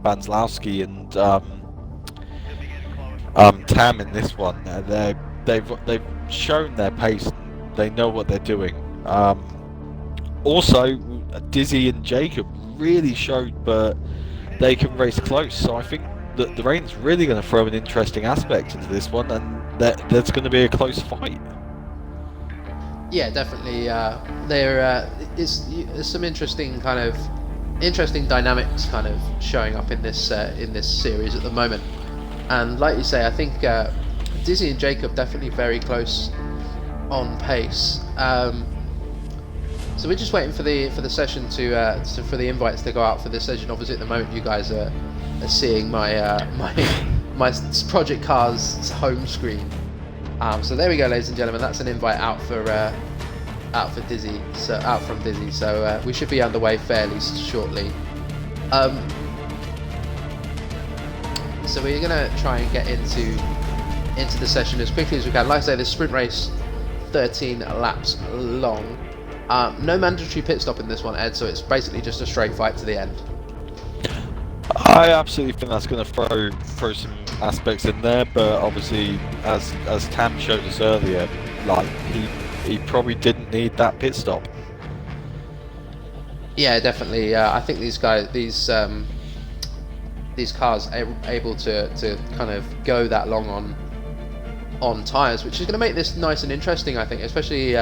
Banzlowski and Tam in this one. They've shown their pace. They know what they're doing. Also, Dizzy and Jacob really showed that they can race close. So I think that the rain's really going to throw an interesting aspect into this one, and there's going to be a close fight. Yeah, definitely. There's some interesting dynamics kind of showing up in this series at the moment. And like you say, I think Dizzy and Jacob definitely very close on pace. So we're just waiting for the session for the invites to go out for this session. Obviously, at the moment, you guys are seeing my my Project Cars home screen. So there we go, ladies and gentlemen. That's an invite out for Dizzy. So out from Dizzy. So we should be underway fairly shortly. So we're gonna try and get into the session as quickly as we can. Like I say, this sprint race, 13 laps long. No mandatory pit stop in this one, Ed. So it's basically just a straight fight to the end. I absolutely think that's going to throw some aspects in there, but obviously, as Tam showed us earlier, like he probably didn't need that pit stop. Yeah, definitely. I think these cars are able to kind of go that long on tyres, which is going to make this nice and interesting. I think, especially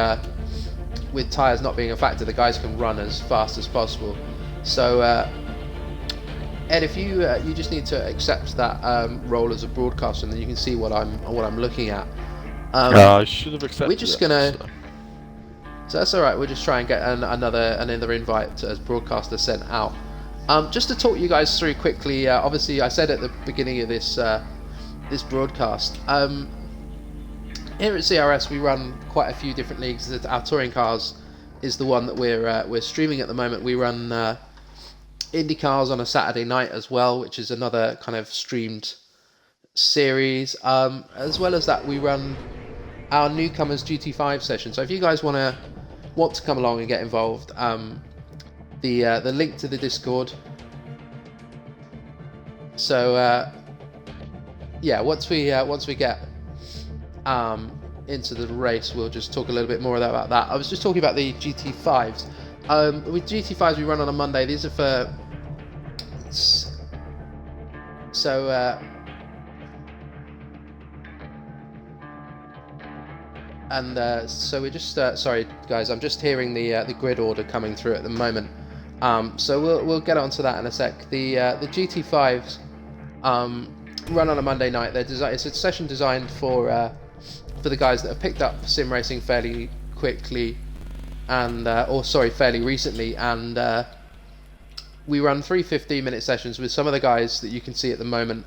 with tyres not being a factor, the guys can run as fast as possible. So. Ed, if you just need to accept that role as a broadcaster, and then you can see what I'm looking at. I should have accepted. We're just gonna. So that's all right. We'll just try and get another invite as broadcaster sent out. Just to talk you guys through quickly. Obviously, I said at the beginning of this broadcast. Here at CRS, we run quite a few different leagues. Our touring cars is the one that we're streaming at the moment. We run. IndyCars on a Saturday night as well, which is another kind of streamed series. As well as that, we run our newcomers GT5 session. So if you guys want to come along and get involved, the link to the Discord. So yeah, once we get into the race, we'll just talk a little bit more about that. I was just talking about the GT5s. With GT5s, we run on a Monday. These are for so we're just sorry guys, I'm just hearing the grid order coming through at the moment. So we'll get onto that in a sec. The GT5s run on a Monday night. It's a session designed for the guys that have picked up sim racing fairly quickly. Fairly recently, and we run 3 15-minute sessions with some of the guys that you can see at the moment,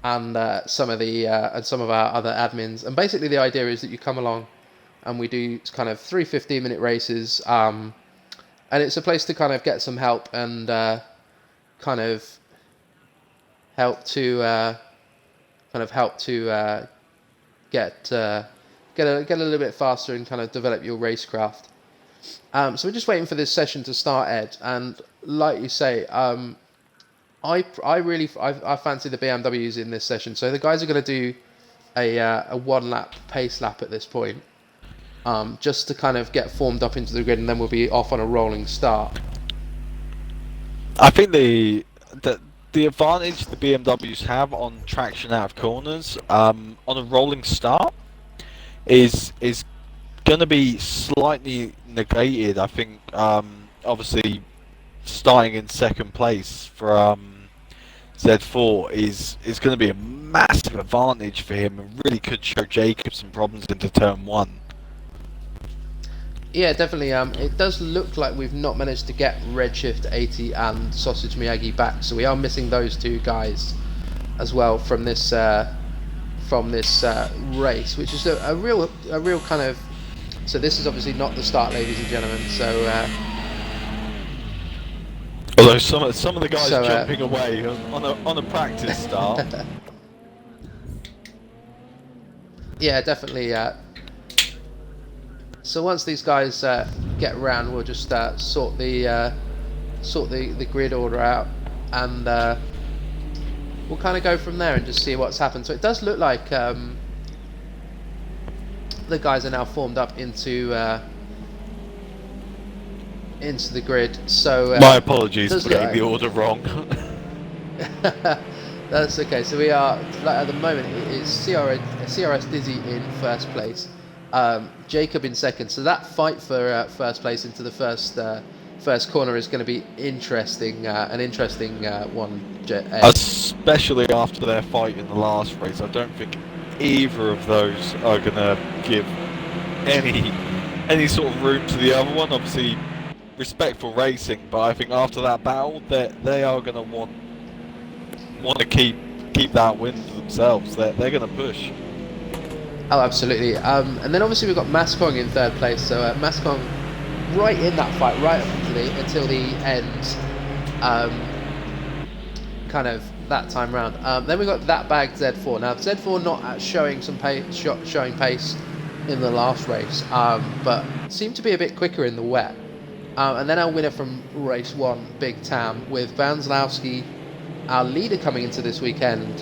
and some of our other admins. And basically, the idea is that you come along, and we do kind of 3 15-minute races, and it's a place to kind of get some help and kind of help to get a little bit faster and kind of develop your racecraft. So we're just waiting for this session to start, Ed, and like you say, I fancy the BMWs in this session. So the guys are going to do a 1 lap pace lap at this point, just to kind of get formed up into the grid, and then we'll be off on a rolling start. I think the advantage the BMWs have on traction out of corners on a rolling start is going to be slightly negated. I think obviously starting in second place for Z4 is going to be a massive advantage for him, and really could show Jacob some problems into turn 1. Yeah, definitely. It does look like we've not managed to get Redshift 80 and Sausage Miyagi back, so we are missing those two guys as well from this race, which is a real kind of. So this is obviously not the start, ladies and gentlemen. So although some of the guys jumping away on a practice start. Yeah, definitely. So once these guys get around, we'll just sort the grid order out, and we'll kind of go from there and just see what's happened. So it does look like the guys are now formed up into the grid. So my apologies for getting the order wrong. That's okay. So we are, like, at the moment, it's CRS Dizzy in first place, Jacob in second. So that fight for first place into the first corner is going to be interesting. An interesting one. Especially after their fight in the last race, I don't think either of those are going to give any sort of room to the other one. Obviously, respectful racing, but I think after that battle, they are going to want to keep that win for themselves. They're going to push. Oh, absolutely. And then obviously we've got Mascong in third place. So Mascong right in that fight, right up until the end. Kind of that time round. Then we got that bag Z4. Now Z4 not showing some showing pace in the last race, but seemed to be a bit quicker in the wet. And then our winner from race 1, Big Tam, with Banslowski, our leader coming into this weekend,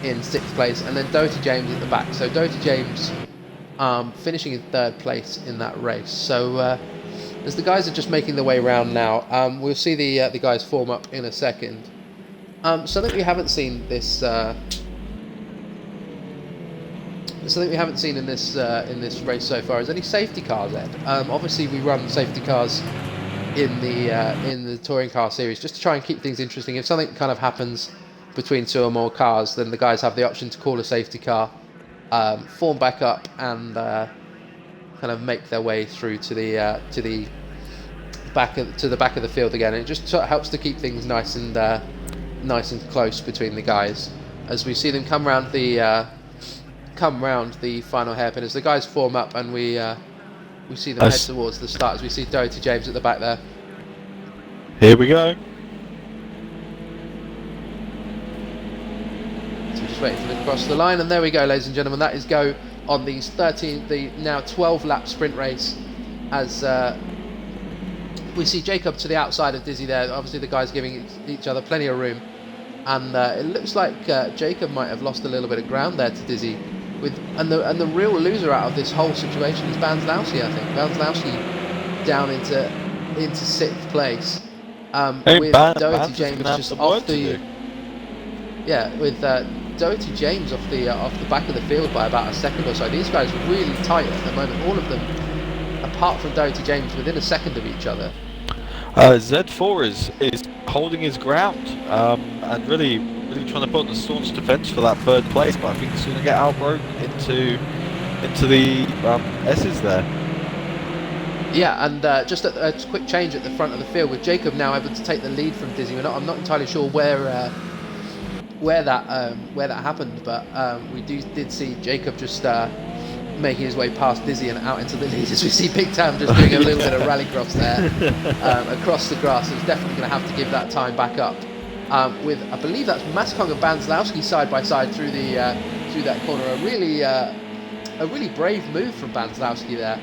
in 6th place, and then Doty James at the back. So Doty James finishing in 3rd place in that race. So as the guys are just making their way around now, we'll see the guys form up in a second. Something we haven't seen this. Something we haven't seen in this race so far is any safety cars, Ed. Obviously, we run safety cars in the touring car series just to try and keep things interesting. If something kind of happens between 2 or more cars, then the guys have the option to call a safety car, form back up, and kind of make their way through to the back of the field again. And it just sort of helps to keep things nice and close between the guys as we see them come round the final hairpin as the guys form up, and we see them head towards the start as we see Doty James at the back there. Here we go. So just waiting for them to cross the line, and there we go, ladies and gentlemen. That is go on the now 12 lap sprint race as we see Jacob to the outside of Dizzy there. Obviously the guys giving each other plenty of room, and it looks like Jacob might have lost a little bit of ground there to Dizzy. And the real loser out of this whole situation is Banslowski, I think. Banslowski down into 6th place, with Doty James just off the Doty James off the back of the field by about a second or so. These guys are really tight at the moment, all of them, apart from Doty James, within a second of each other. Z4 is holding his ground and really trying to put on a staunch defence for that 3rd place, but I think he's going to get outbroken into the S's there. Yeah, and just a quick change at the front of the field with Jacob now able to take the lead from Dizzy. I'm not entirely sure where that happened, but we did see Jacob just making his way past Dizzy and out into the lead as we see Big Tam just doing a little bit of rallycross there across the grass. So he's definitely going to have to give that time back up. With I believe that's Mascong and Banslowski side by side through that corner. A really brave move from Banslowski there.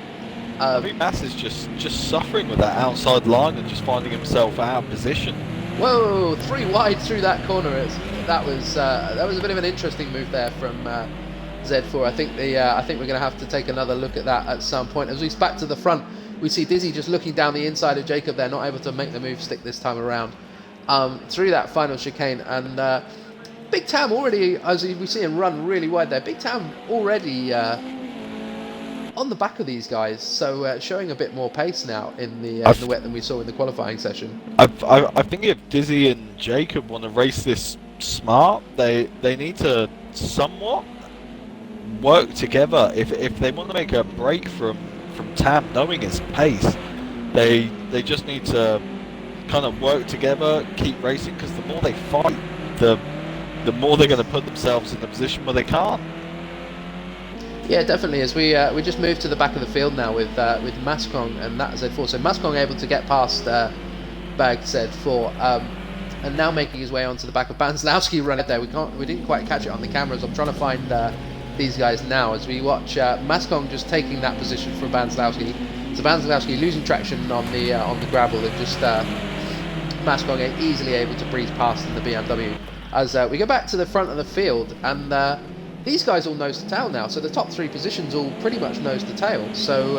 I think Mas is just suffering with that outside line and just finding himself out of position. Whoa, 3 wide through that corner. That was a bit of an interesting move there from Z4. I think we're going to have to take another look at that at some point. As we back to the front, we see Dizzy just looking down the inside of Jacob there, not able to make the move stick this time around. Through that final chicane, and Big Tam already, as we see him run really wide there, Big Tam already on the back of these guys, so showing a bit more pace now in the wet than we saw in the qualifying session. I think if Dizzy and Jacob want to race this smart, they need to somewhat work together. If they want to make a break from Tam, knowing his pace, they just need to kind of work together, keep racing, because the more they fight, the more they're going to put themselves in a position where they can't. Yeah, definitely. As we just moved to the back of the field now with Mascong and that Z4. So Mascong able to get past Bag Z4, and now making his way onto the back of Banslowski running there. We didn't quite catch it on the cameras. I'm trying to find these guys now as we watch Mascong just taking that position from Banslowski. So Banslowski losing traction on the gravel, and just Mascong easily able to breeze past in the BMW. As we go back to the front of the field, and these guys all nose to tail now, so the top 3 positions all pretty much nose to tail. So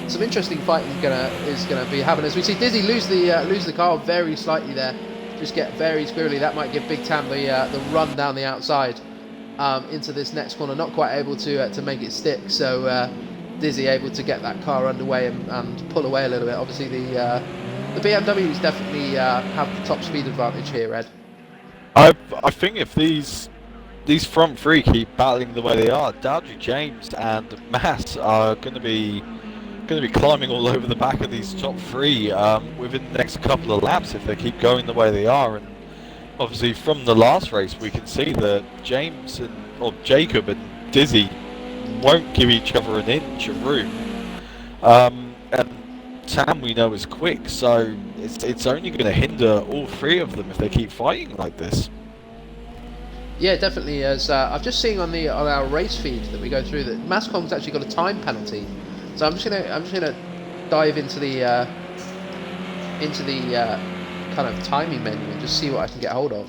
some interesting fighting is gonna be happening as we see Dizzy lose the car very slightly there, just get very squirrely. That might give Big Tam the run down the outside. into this next corner, not quite able to make it stick. So Dizzy able to get that car underway and pull away a little bit. Obviously the BMWs definitely have the top speed advantage here, Ed. I think if these front three keep battling the way they are, Dowdry, James and Mass are going to be climbing all over the back of these top three within the next couple of laps if they keep going the way they are. And obviously from the last race we can see that Jacob and Dizzy won't give each other an inch of room, and Tam we know is quick, so it's only going to hinder all three of them if they keep fighting like this. Yeah, definitely. As I've just seen on our race feed that we go through, that Mascom's actually got a time penalty. So I'm just gonna dive into the kind of timing menu and just see what I can get hold of.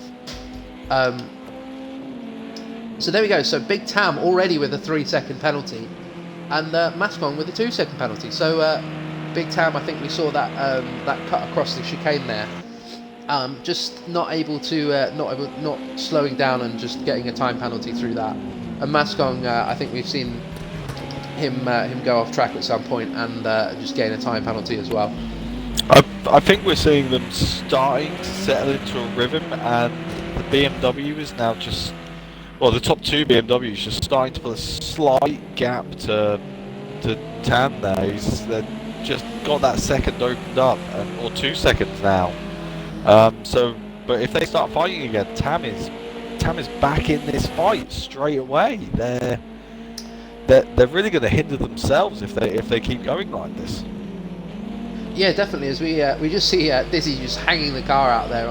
So there we go. So Big Tam already with a 3-second penalty, and Mascom with a 2-second penalty. So Big Tam, I think we saw that that cut across the chicane there. Just not slowing down and just getting a time penalty through that. And Mascom, I think we've seen him go off track at some point and just gain a time penalty as well. I think we're seeing them starting to settle into a rhythm, and the BMW is now just, well, the top two BMWs just starting to put a slight gap to Tam there. They've just got that second opened up, or 2 seconds now. But if they start fighting again, Tam is back in this fight straight away. They're really going to hinder themselves if they keep going like this. Yeah, definitely. As we just see Dizzy just hanging the car out there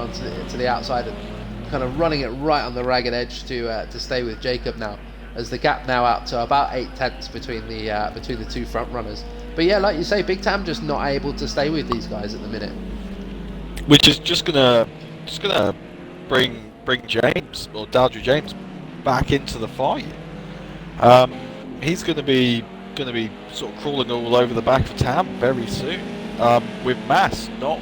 to the outside and kind of running it right on the ragged edge to stay with Jacob now, as the gap now out to about 8/10 between the two front runners. But yeah, like you say, Big Tam just not able to stay with these guys at the minute. Which is just gonna bring James, or Dowdry James, back into the fight. He's gonna be sort of crawling all over the back of Tam very soon. With Mass not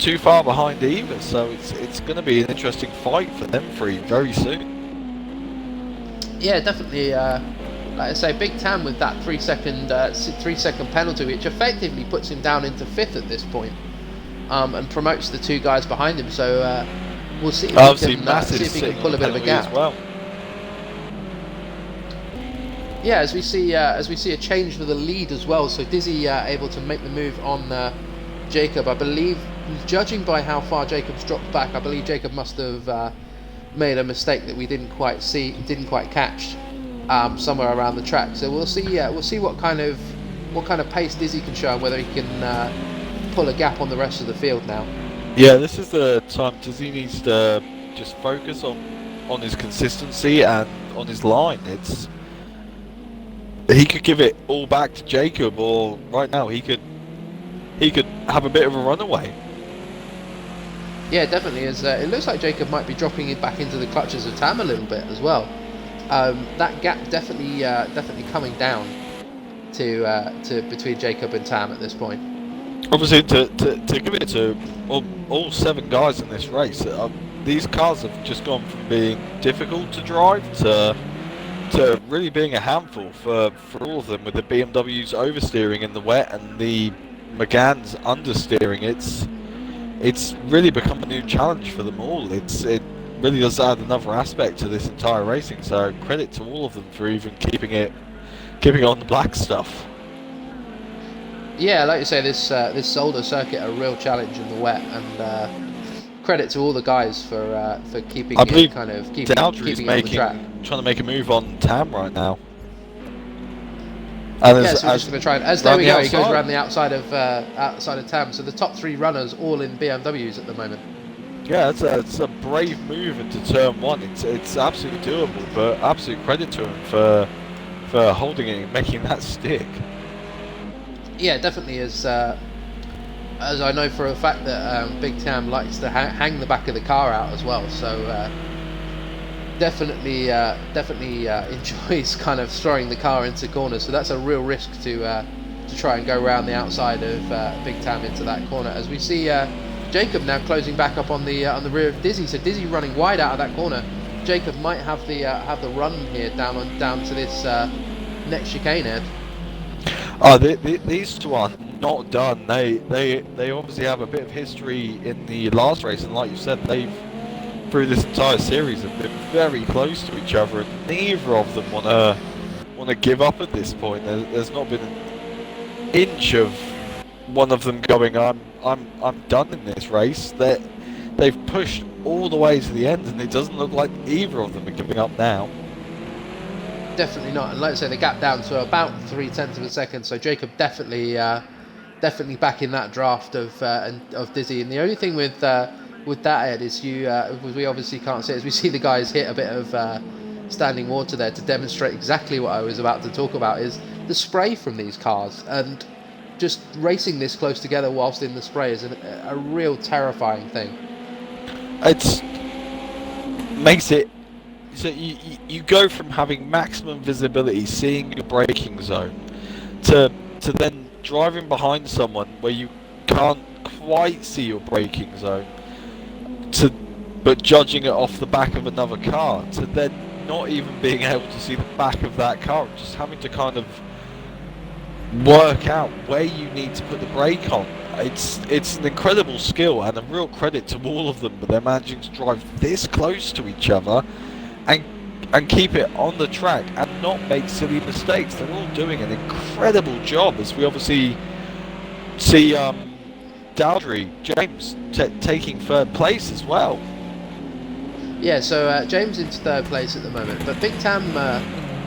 too far behind either, so it's going to be an interesting fight for them three very soon. Yeah, definitely. Like I say, Big Tam with that 3-second penalty, which effectively puts him down into 5th at this point, and promotes the two guys behind him. So we'll see if he can pull a bit of a gap. As well. Yeah, as we see a change for the lead as well. So Dizzy able to make the move on Jacob. I believe, judging by how far Jacob's dropped back, I believe Jacob must have made a mistake that we didn't quite catch somewhere around the track. So we'll see what kind of pace Dizzy can show and whether he can pull a gap on the rest of the field now. Yeah, this is the time Dizzy needs to just focus on his consistency and on his line. He could give it all back to Jacob, or right now he could have a bit of a runaway. Yeah, definitely. As it looks like Jacob might be dropping it back into the clutches of Tam a little bit as well. That gap definitely coming down to between Jacob and Tam at this point. Obviously, to give it to all 7 guys in this race, these cars have just gone from being difficult to drive to really being a handful for all of them, with the BMWs oversteering in the wet and the Megans understeering. It's really become a new challenge for them all. It really does add another aspect to this entire racing, so credit to all of them for even keeping it on the black stuff. Yeah, like you say, this Zolder circuit a real challenge in the wet, and credit to all the guys for keeping it on the track. Trying to make a move on Tam right now. And yeah, so we're just going to try and there we go. He goes around the outside of Tam. So the top 3 runners all in BMWs at the moment. Yeah, it's a brave move into turn 1. It's absolutely doable, but absolute credit to him for holding it and making that stick. Yeah, definitely. As I know for a fact that Big Tam likes to hang the back of the car out as well. So. Definitely enjoys kind of throwing the car into corners, so that's a real risk to try and go around the outside of Big Tam into that corner. As we see Jacob now closing back up on the rear of Dizzy, so Dizzy running wide out of that corner, Jacob might have the run here down to this next chicane, Ed. These two are not done. They obviously have a bit of history in the last race, and like you said, they've through this entire series have been very close to each other, and neither of them wanna give up at this point. There's not been an inch of one of them going, I'm done in this race. They've pushed all the way to the end, and it doesn't look like either of them are giving up now. Definitely not. And like I say, the gap down to about 0.3 of a second. So Jacob definitely back in that draft of Dizzy. And the only thing with that, Ed, is we obviously can't see it, as we see the guys hit a bit of standing water there to demonstrate exactly what I was about to talk about, is the spray from these cars. And just racing this close together whilst in the spray is a real terrifying thing. It makes it so you go from having maximum visibility, seeing your braking zone, to then driving behind someone where you can't quite see your braking zone, but judging it off the back of another car, to then not even being able to see the back of that car, just having to kind of work out where you need to put the brake on. It's an incredible skill and a real credit to all of them, but they're managing to drive this close to each other and keep it on the track and not make silly mistakes. They're all doing an incredible job, as we obviously see Dowdry, James, taking third place as well. Yeah, so James into third place at the moment, but Big Tam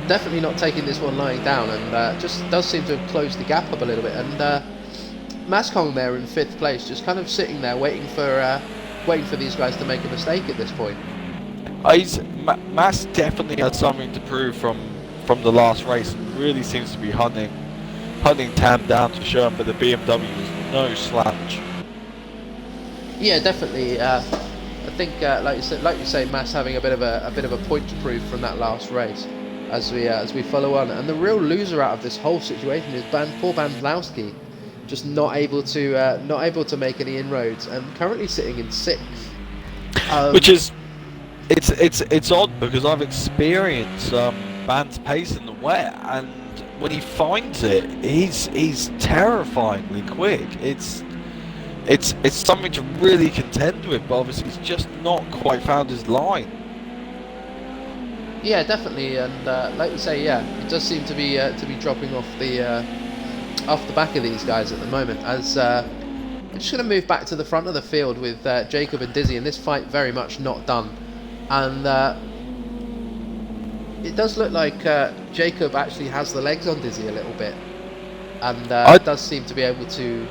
definitely not taking this one lying down, and just does seem to have closed the gap up a little bit. And Mascong there in fifth place, just kind of sitting there waiting for these guys to make a mistake at this point. Mas definitely had something to prove from the last race, and really seems to be hunting Tam down to show him that the BMW is no slouch. Yeah, definitely. I think, like you say, Mas having a bit of a point to prove from that last race, as we follow on. And the real loser out of this whole situation is poor Bandlowski, just not able to make any inroads, and currently sitting in sixth. Which is it's odd, because I've experienced Band's pace in the wet, and when he finds it, he's terrifyingly quick. It's something to really contend with, but obviously he's just not quite found his line. Yeah, definitely, and like you say, yeah, it does seem to be dropping off the back of these guys at the moment. As we're just going to move back to the front of the field with Jacob and Dizzy, and this fight very much not done. And it does look like Jacob actually has the legs on Dizzy a little bit, and does seem to be able to.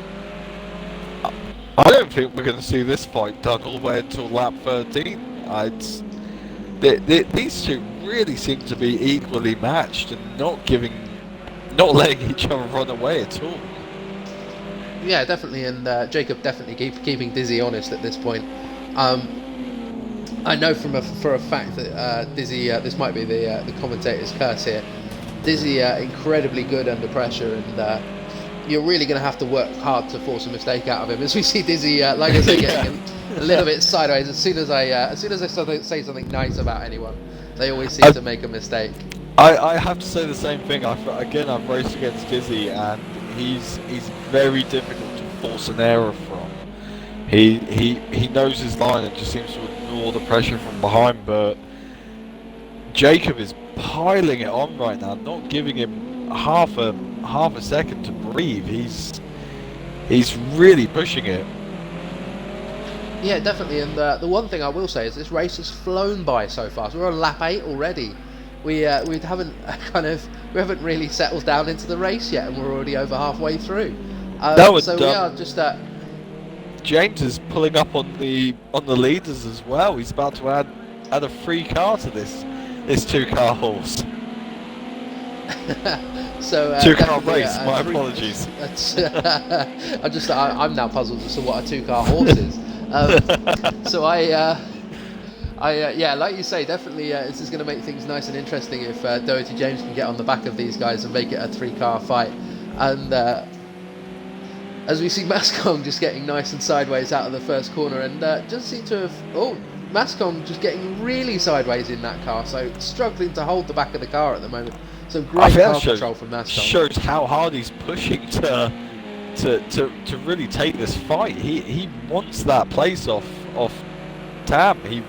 I don't think we're going to see this fight done all the way until lap 13. These two really seem to be equally matched and not letting each other run away at all. Yeah, definitely, and Jacob definitely keeping Dizzy honest at this point. I know for a fact that Dizzy, this might be the commentator's curse here, Dizzy incredibly good under pressure, and you're really going to have to work hard to force a mistake out of him. As we see Dizzy, like I say, getting a little bit sideways. As soon as I say something nice about anyone, they always seem to make a mistake. I have to say the same thing. I've raced against Dizzy, and he's very difficult to force an error from. He knows his line and just seems to ignore the pressure from behind. But Jacob is piling it on right now, not giving him half a second to breathe. He's really pushing it. Yeah, definitely. And the one thing I will say is this race has flown by so fast. We're on lap 8 already. We haven't really settled down into the race yet, and we're already over halfway through. So we are just. James is pulling up on the leaders as well. He's about to add a free car to this 2-car horse. So 2-car race. My apologies. I'm now puzzled as to what a 2-car horse is. So yeah, like you say, definitely this is going to make things nice and interesting if Doherty James can get on the back of these guys and make it a 3-car fight. And as we see Mascong just getting nice and sideways out of the first corner, and just seem to have Mascon just getting really sideways in that car, so struggling to hold the back of the car at the moment. Some great car control from Mascon. Shows how hard he's pushing to really take this fight. He wants that place off Tam. He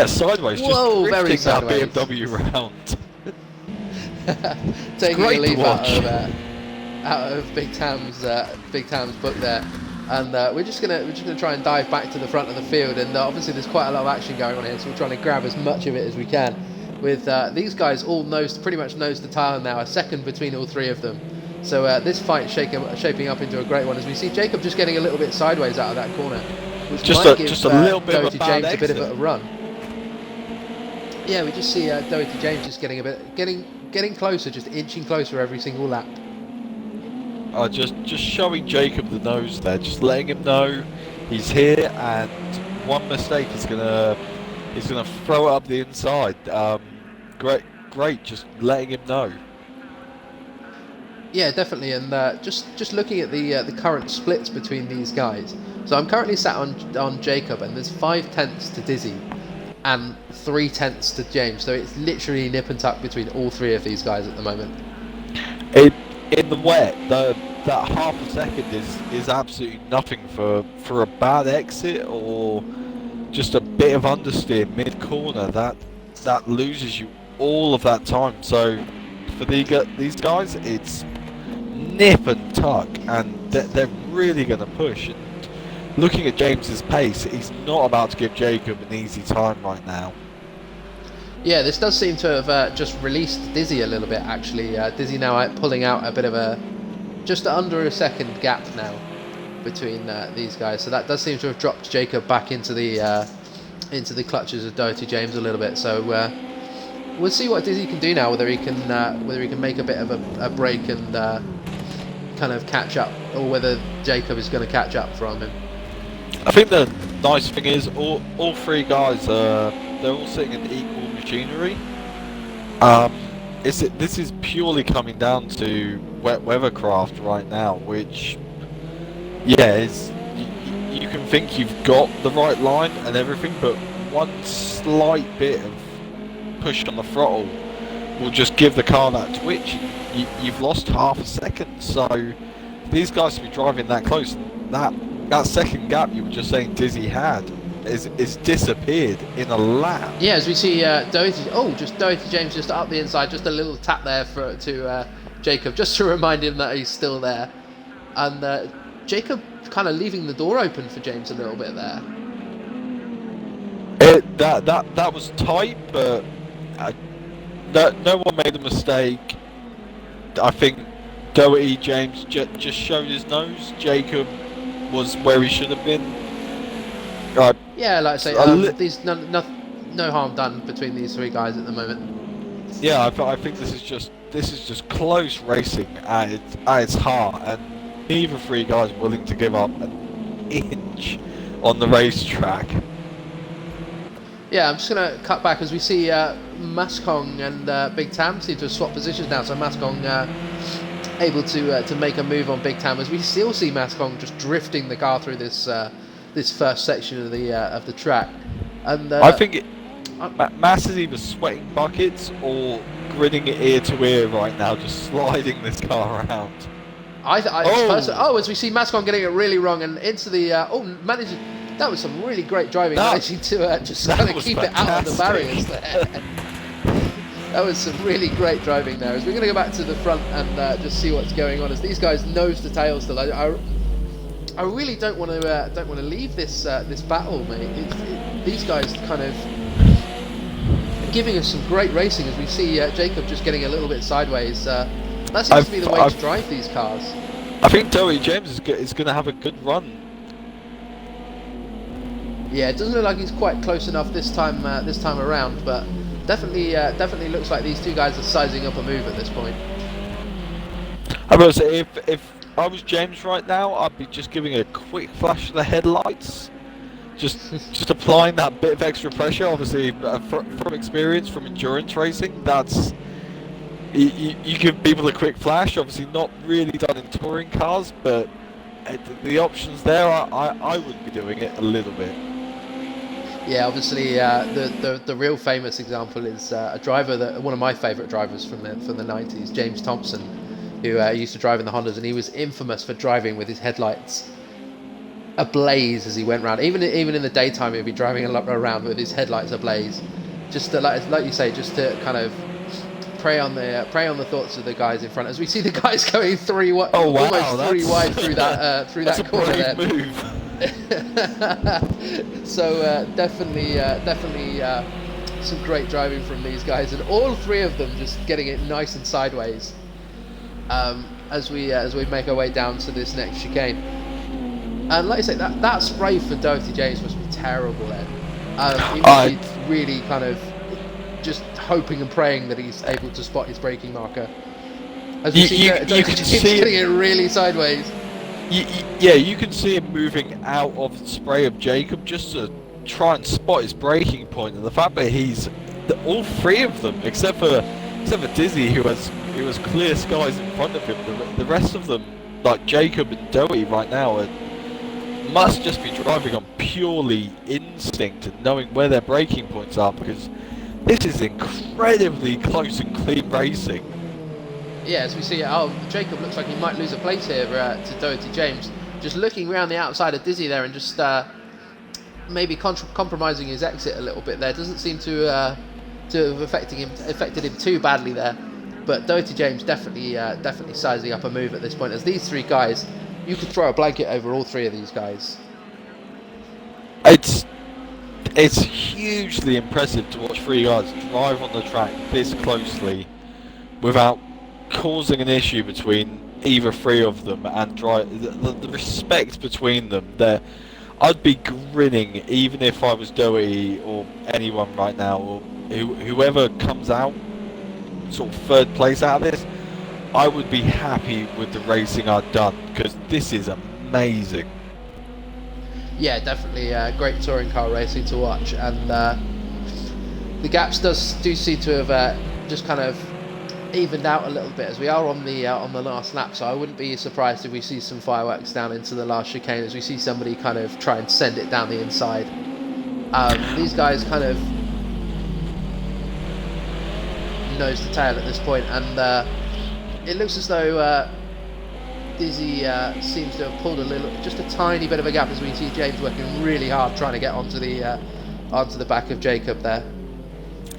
sideways, Whoa, just very drifting that sideways. BMW round. Taking a great to leaf watch. out of Big Tam's book there, and we're just gonna try and dive back to the front of the field, and obviously there's quite a lot of action going on here, so we're trying to grab as much of it as we can. With these guys all pretty much nose to tail now, a second between all three of them. So this fight shaping up into a great one, as we see Jacob just getting a little bit sideways out of that corner, which might give just a little bit of a Doherty bad James a bit of exit. a run. Yeah, we just see Doherty James just getting closer, just inching closer every single lap. Just showing Jacob the nose there, just letting him know he's here, and one mistake is gonna throw it up the inside. Great, just letting him know. Yeah, definitely, and just looking at the current splits between these guys. So I'm currently sat on Jacob, and there's 5/10 to Dizzy, and 3/10 to James. So it's literally nip and tuck between all three of these guys at the moment. In the wet, that half a second is absolutely nothing for a bad exit or just a bit of understeer mid corner. That loses you all of that time. So for these guys, it's nip and tuck, and they're really going to push. And looking at James's pace, he's not about to give Jacob an easy time right now. Yeah, this does seem to have just released Dizzy a little bit, actually. Dizzy now pulling out a bit of just under a second gap now between these guys. So that does seem to have dropped Jacob back into the clutches of Doherty James a little bit. So we'll see what Dizzy can do now, whether he can make a bit of a break and kind of catch up, or whether Jacob is going to catch up from him. I think the nice thing is all three guys they're all sitting in equal machinery. This is purely coming down to wet weathercraft right now, which is you can think you've got the right line and everything, but one slight bit of push on the throttle will just give the car that twitch. You've lost half a second. So these guys to be driving that close, that second gap you were just saying Dizzy had is disappeared in a lap. Yeah, as we see Doherty James just up the inside, just a little tap there to Jacob, just to remind him that he's still there, and Jacob kind of leaving the door open for James a little bit there. That was tight, but no one made a mistake. I think Doherty James just showed his nose. Jacob was where he should have been. Yeah, like I say, these no harm done between these three guys at the moment. Yeah, I think this is just close racing at its heart, and neither three guys are willing to give up an inch on the racetrack. Yeah, I'm just going to cut back as we see Mascon and Big Tam seem to have swapped positions now. So Mascon able to make a move on Big Tam, as we still see Mascon just drifting the car through this first section of the track. And I think Mass is either sweating buckets or grinning ear to ear right now, just sliding this car around. As we see Mascon getting it really wrong and into the managing. That was some really great driving, managing to just kind of keep it out of the barriers there. That was some really great driving there. As we're going to go back to the front and just see what's going on, as these guys nose to tail still. I really don't want to leave this battle, mate. These guys kind of giving us some great racing, as we see Jacob just getting a little bit sideways. That seems to be the way to drive these cars. I think Doherty James is going to have a good run. Yeah, it doesn't look like he's quite close enough this time around, but definitely looks like these two guys are sizing up a move at this point. I will say, if I was James right now, I'd be just giving a quick flash of the headlights, just applying that bit of extra pressure. Obviously, from experience, from endurance racing, that's you give people a quick flash. Obviously, not really done in touring cars, but the options there, I would be doing it a little bit. Yeah, obviously, the real famous example is a driver that one of my favourite drivers from the '90s, James Thompson, who used to drive in the Hondas, and he was infamous for driving with his headlights ablaze as he went round. Even in the daytime, he'd be driving around with his headlights ablaze, just to, like you say, just to kind of prey on the thoughts of the guys in front. As we see the guys going almost three wide through that corner there. Move. So definitely some great driving from these guys, and all three of them just getting it nice and sideways as we make our way down to this next chicane. And like I say, that spray for Doherty James must be terrible then. He must be really kind of just hoping and praying that he's able to spot his braking marker. As we see Doherty James getting it really sideways. Yeah, you can see him moving out of the spray of Jacob just to try and spot his braking point, and the fact that all three of them, except for Dizzy, who has clear skies in front of him, the rest of them, like Jacob and Doherty right now, must just be driving on purely instinct and knowing where their braking points are, because this is incredibly close and clean racing. Yeah, as we see, Jacob looks like he might lose a place here to Doherty James. Just looking around the outside of Dizzy there and just maybe compromising his exit a little bit there. Doesn't seem to have affected him too badly there. But Doherty James definitely sizing up a move at this point. As these three guys, you could throw a blanket over all three of these guys. It's hugely impressive to watch three guys drive on the track this closely without causing an issue between either three of them, and the respect between them there. I'd be grinning even if I was Doherty or anyone right now, or whoever comes out sort of third place out of this. I would be happy with the racing I've done, because this is amazing. Yeah, definitely great touring car racing to watch, and the gaps do seem to have just kind of evened out a little bit as we are on the last lap. So I wouldn't be surprised if we see some fireworks down into the last chicane as we see somebody kind of try and send it down the inside. These guys kind of nose to tail at this point, and it looks as though Dizzy seems to have pulled just a tiny bit of a gap as we see James working really hard trying to get onto the back of Jacob there.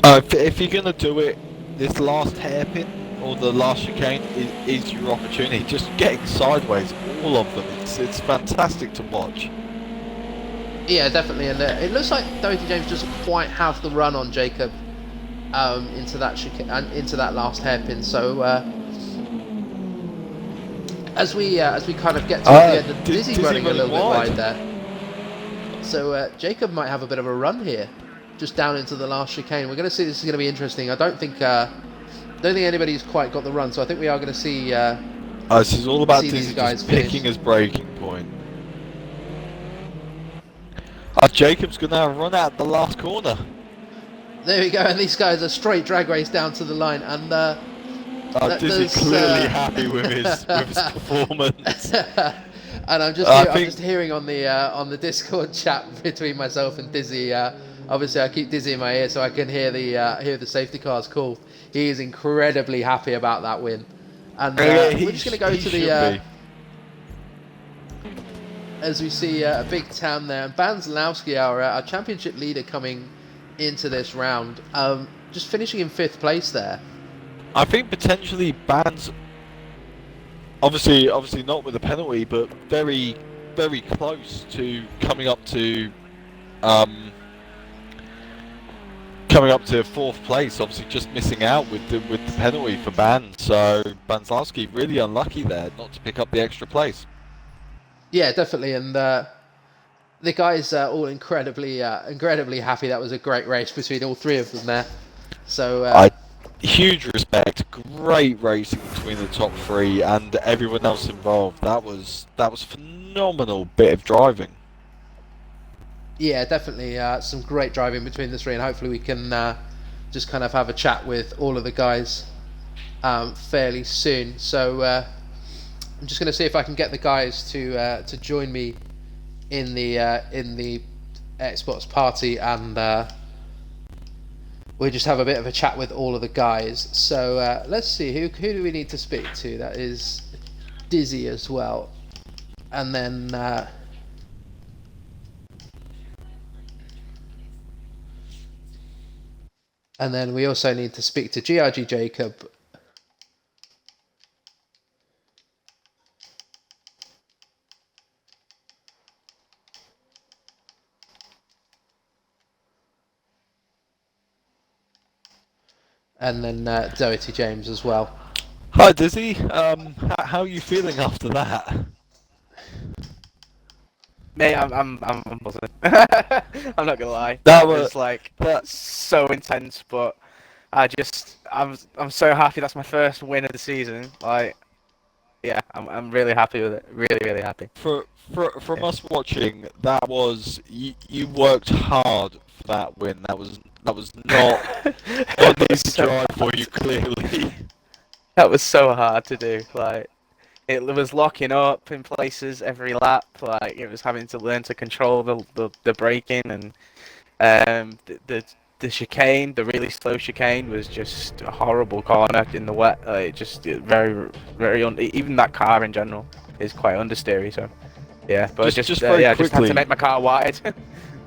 If you're going to do it, this last hairpin or the last chicane is your opportunity. Just getting sideways, all of them. It's fantastic to watch. Yeah, definitely, and it looks like Doherty James doesn't quite have the run on Jacob into that last hairpin. So as we kind of get to the end, of Dizzy running a little bit wide there. So Jacob might have a bit of a run here, just down into the last chicane. We're going to see. This is going to be interesting. I don't think anybody's quite got the run, so I think we are going to see. This is all about Dizzy just picking his braking point. Jacob's going to run out the last corner. There we go, and these guys are straight drag race down to the line, and Dizzy's clearly happy with his performance. And I'm just hearing on the Discord chat between myself and Dizzy. Obviously, I keep Dizzy in my ear so I can hear the safety cars call. He is incredibly happy about that win, and we're just going to go to the. As we see a big town there, and Banzlowski, our championship leader, coming into this round, just finishing in 5th place there. I think potentially Banz, obviously not with a penalty, but very, very close to coming up to 4th place. Obviously, just missing out with the penalty for Banz. So Banzlowski really unlucky there not to pick up the extra place. Yeah, definitely, and the guys are all incredibly happy. That was a great race between all three of them there. So huge respect, great racing between the top three and everyone else involved. That was phenomenal bit of driving. Yeah, definitely some great driving between the three, and hopefully we can just kind of have a chat with all of the guys fairly soon. So I'm just going to see if I can get the guys to join me in the Xbox party, and we just have a bit of a chat with all of the guys. So let's see, who do we need to speak to? That is Dizzy as well, and then we also need to speak to GRG Jacob. And then Doherty James as well. Hi Dizzy, how are you feeling after that? Mate, I'm buzzing. I'm not gonna lie. That was like so intense, but I'm so happy. That's my first win of the season. Like, yeah, I'm really happy with it. Really happy. From us watching, that was you worked hard for that win. That was not an easy drive for you, clearly. That was so hard to do. Like, it was locking up in places every lap. Like, it was having to learn to control the braking, and the chicane, the really slow chicane, was just a horrible corner in the wet. Even that car in general is quite understeery. So yeah, but just very quickly, just had to make my car wide.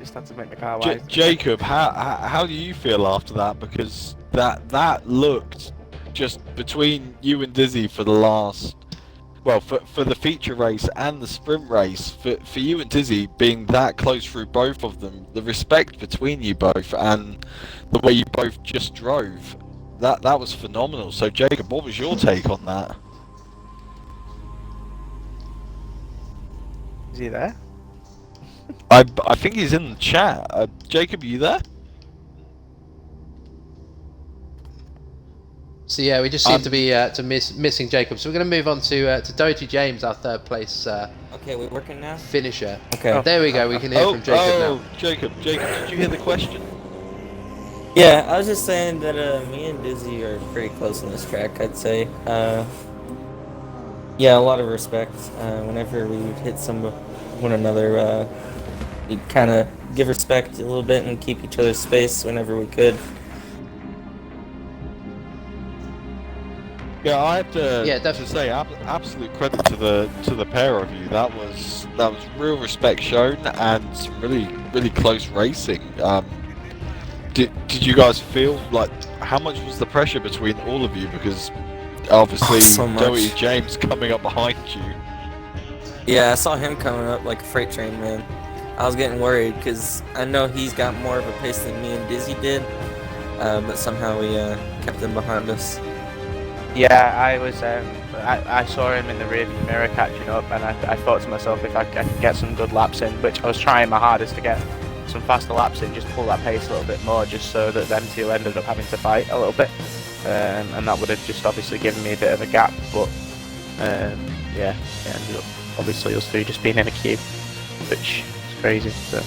Just had to make my car wide. Jacob, how do you feel after that? Because that looked just between you and Dizzy for the last, well, for the feature race and the sprint race, for you and Dizzy being that close through both of them, the respect between you both and the way you both just drove, that was phenomenal. So Jacob, what was your take on that? Is he there? I think he's in the chat. Jacob, are you there? So yeah, we just seem to be missing Jacob. So we're going to move on to Doherty James, our third place. Okay, we're working now. Finisher. Okay. Oh, there we go. We can hear from Jacob now. Jacob, did you hear the question? Yeah, I was just saying that me and Dizzy are pretty close on this track, I'd say. Yeah, a lot of respect. Whenever we would hit one another, we'd kind of give respect a little bit and keep each other's space whenever we could. Yeah, I have to say absolute credit to the pair of you. That was real respect shown and some really close racing. Did you guys feel like, how much was the pressure between all of you? Because obviously Doherty James coming up behind you. Yeah, I saw him coming up like a freight train, man. I was getting worried because I know he's got more of a pace than me and Dizzy did, but somehow we kept him behind us. Yeah, I was. I saw him in the rearview mirror catching up, and I thought to myself, if I could get some good laps in, which I was trying my hardest to get some faster laps in, just pull that pace a little bit more, just so that them two ended up having to fight a little bit, and that would have just obviously given me a bit of a gap. But yeah, it ended up obviously us three just being in a queue, which is crazy. So.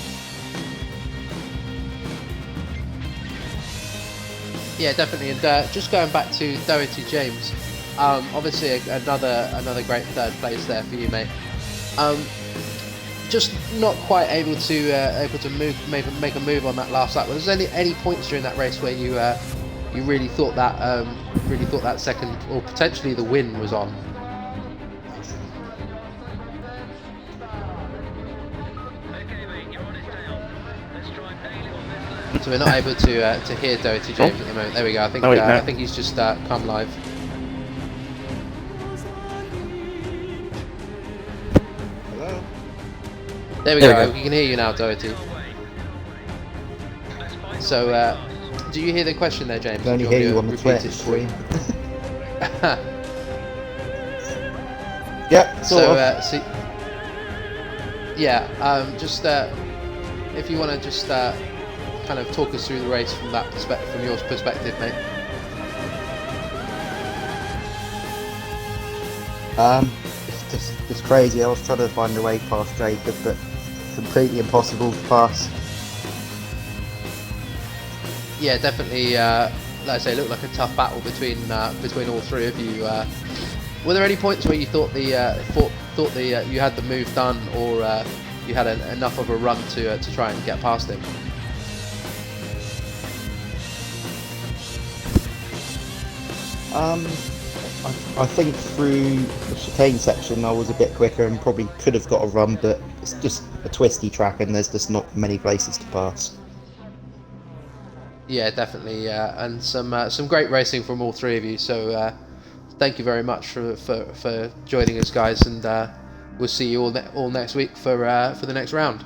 Yeah, definitely. And just going back to Doherty James, obviously another great third place there for you, mate. Just not quite able to make a move on that last lap. Was there any points during that race where you really thought that second or potentially the win was on? So we're not able to hear Doherty James at the moment. There we go. I think he's just come live. Hello? There we go. We can hear you now, Doherty. So, do you hear the question there, James? I can only hear you on the Twitch screen. Yeah. Just if you want to just kind of talk us through the race from that from your perspective, mate. It's crazy. I was trying to find a way past Jacob, but completely impossible to pass. Yeah, definitely. Like I say, it looked like a tough battle between all three of you. Were there any points where you thought you had the move done, or you had enough of a run to try and get past him. I think through the chicane section I was a bit quicker and probably could have got a run, but it's just a twisty track and there's just not many places to pass. Yeah, definitely, and some great racing from all three of you. So thank you very much for joining us, guys, and we'll see you all next week for the next round.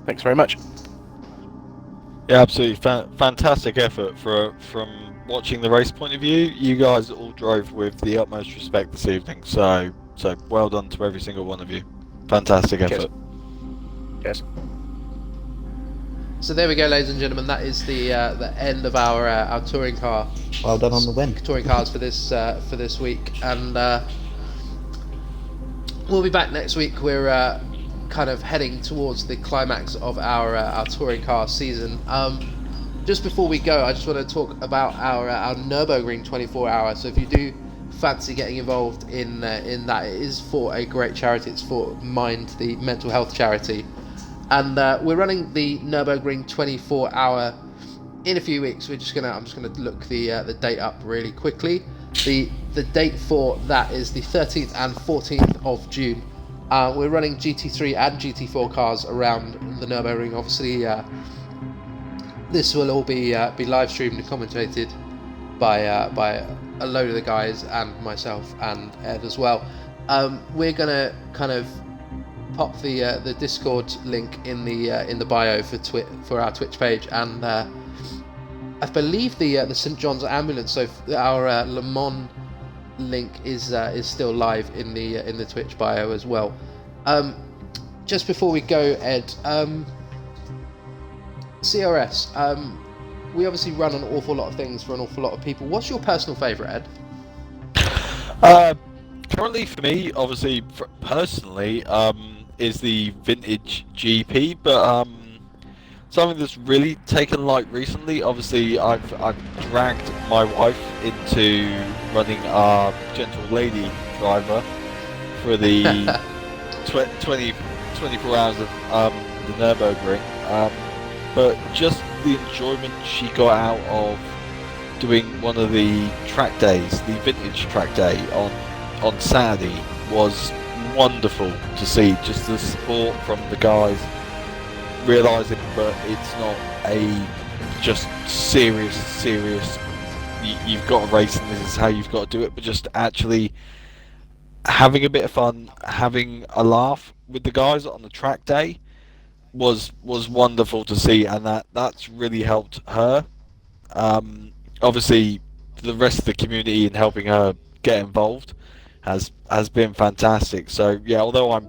Thanks very much. Yeah, absolutely fantastic effort from watching the race point of view. You guys all drove with the utmost respect this evening, so well done to every single one of you. Fantastic effort. Cheers. So there we go, ladies and gentlemen. That is the end of our touring car. Well done on the win. Touring cars for this week, and we'll be back next week. We're kind of heading towards the climax of our touring car season. Just before we go, I just want to talk about our Nürburgring 24-hour. So if you do fancy getting involved in that, it is for a great charity. It's for Mind, the mental health charity, and we're running the Nürburgring 24-hour in a few weeks. I'm just gonna look the date up really quickly. The date for that is the 13th and 14th of June. We're running GT3 and GT4 cars around the Nürburgring. Obviously, this will all be live streamed and commentated by a load of the guys and myself and Ed as well. We're gonna kind of pop the Discord link in the bio for our Twitch page, and I believe the St John's ambulance, so our Le Mans link is still live in the Twitch bio as well. Just before we go, Ed, CRS, we obviously run an awful lot of things for an awful lot of people. What's your personal favourite, Ed? Currently for me, obviously personally, is the vintage GP, but something that's really taken light recently. Obviously, I've dragged my wife into running our Gentle Lady driver for the 24 hours of the Nürburgring. But just the enjoyment she got out of doing one of the track days, the vintage track day on Saturday, was wonderful to see. Just the support from the guys, realising that it's not a just serious you've got to race and this is how you've got to do it, but just actually having a bit of fun, having a laugh with the guys on the track day was wonderful to see, and that's really helped her. Obviously the rest of the community and helping her get involved has been fantastic. So yeah, although I'm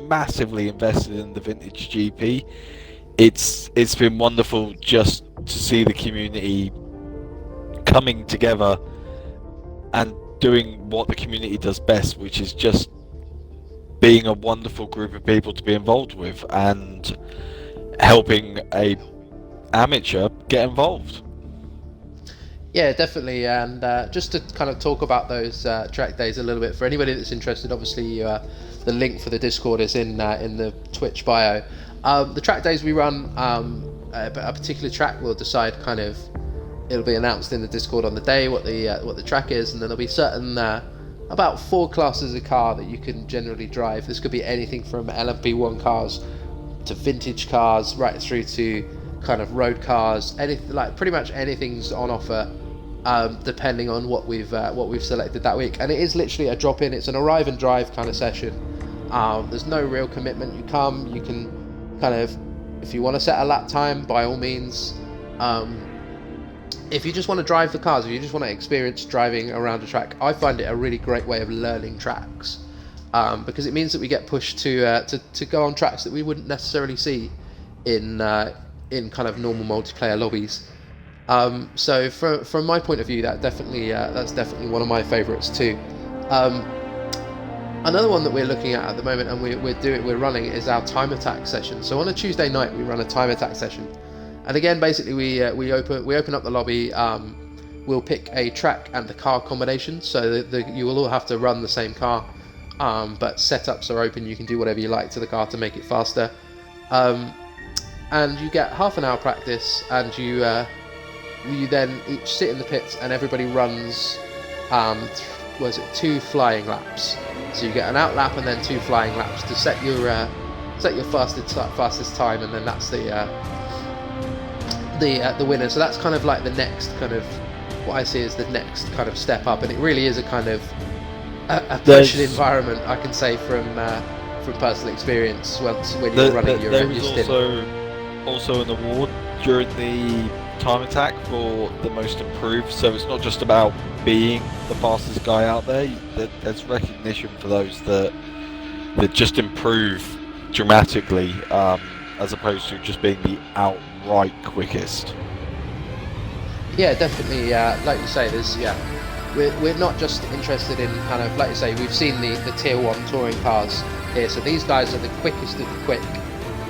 massively invested in the vintage GP, it's been wonderful just to see the community coming together and doing what the community does best, which is just being a wonderful group of people to be involved with and helping a amateur get involved. Yeah, definitely, and just to kind of talk about those track days a little bit, for anybody that's interested, obviously the link for the Discord is in the Twitch bio. The track days we run, a particular track will decide kind of, it'll be announced in the Discord on the day what the track is, and then there'll be certain about 4 classes of car that you can generally drive. This could be anything from LMP1 cars to vintage cars, right through to kind of road cars. Anything, like pretty much anything's on offer, depending on what we've selected that week. And it is literally a drop in. It's an arrive and drive kind of session. There's no real commitment. You come, you can kind of, if you want to set a lap time, by all means. If you just want to drive the cars, if you just want to experience driving around a track, I find it a really great way of learning tracks, because it means that we get pushed to go on tracks that we wouldn't necessarily see in kind of normal multiplayer lobbies. So from my point of view, that's definitely one of my favourites too. Another one that we're looking at the moment, and we're running, is our time attack session. So on a Tuesday night, we run a time attack session. And again, basically, we open up the lobby. We'll pick a track and the car combination, so that you will all have to run the same car. but setups are open. You can do whatever you like to the car to make it faster. And you get half an hour practice, and you then each sit in the pits, and everybody runs, was it 2 flying laps? So you get an out lap and then 2 flying laps to set your fastest time, and then that's the winner. So that's kind of like the next kind of, what I see as the next kind of step up, and it really is a kind of a pressured environment, I can say from personal experience. When you're running your stint. Also an award during the time attack for the most improved, so it's not just about being the fastest guy out there. There's recognition for those that just improve dramatically, as opposed to just being the outright quickest. Yeah, definitely. Like you say, we're not just interested in kind of, like you say, we've seen the tier 1 touring cars here, so these guys are the quickest of the quick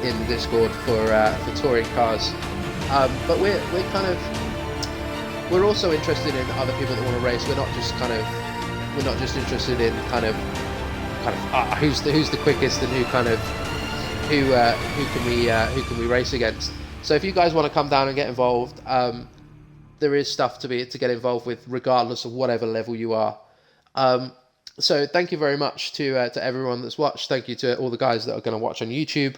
in the Discord for touring cars. But we're also interested in other people that want to race. We're not just interested in who's the quickest and who can we race against. So if you guys want to come down and get involved, there is stuff to get involved with, regardless of whatever level you are. So thank you very much to everyone that's watched. Thank you to all the guys that are going to watch on YouTube.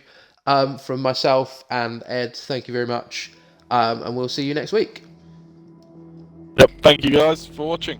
From myself and Ed, thank you very much, and we'll see you next week. Yep, thank you guys for watching.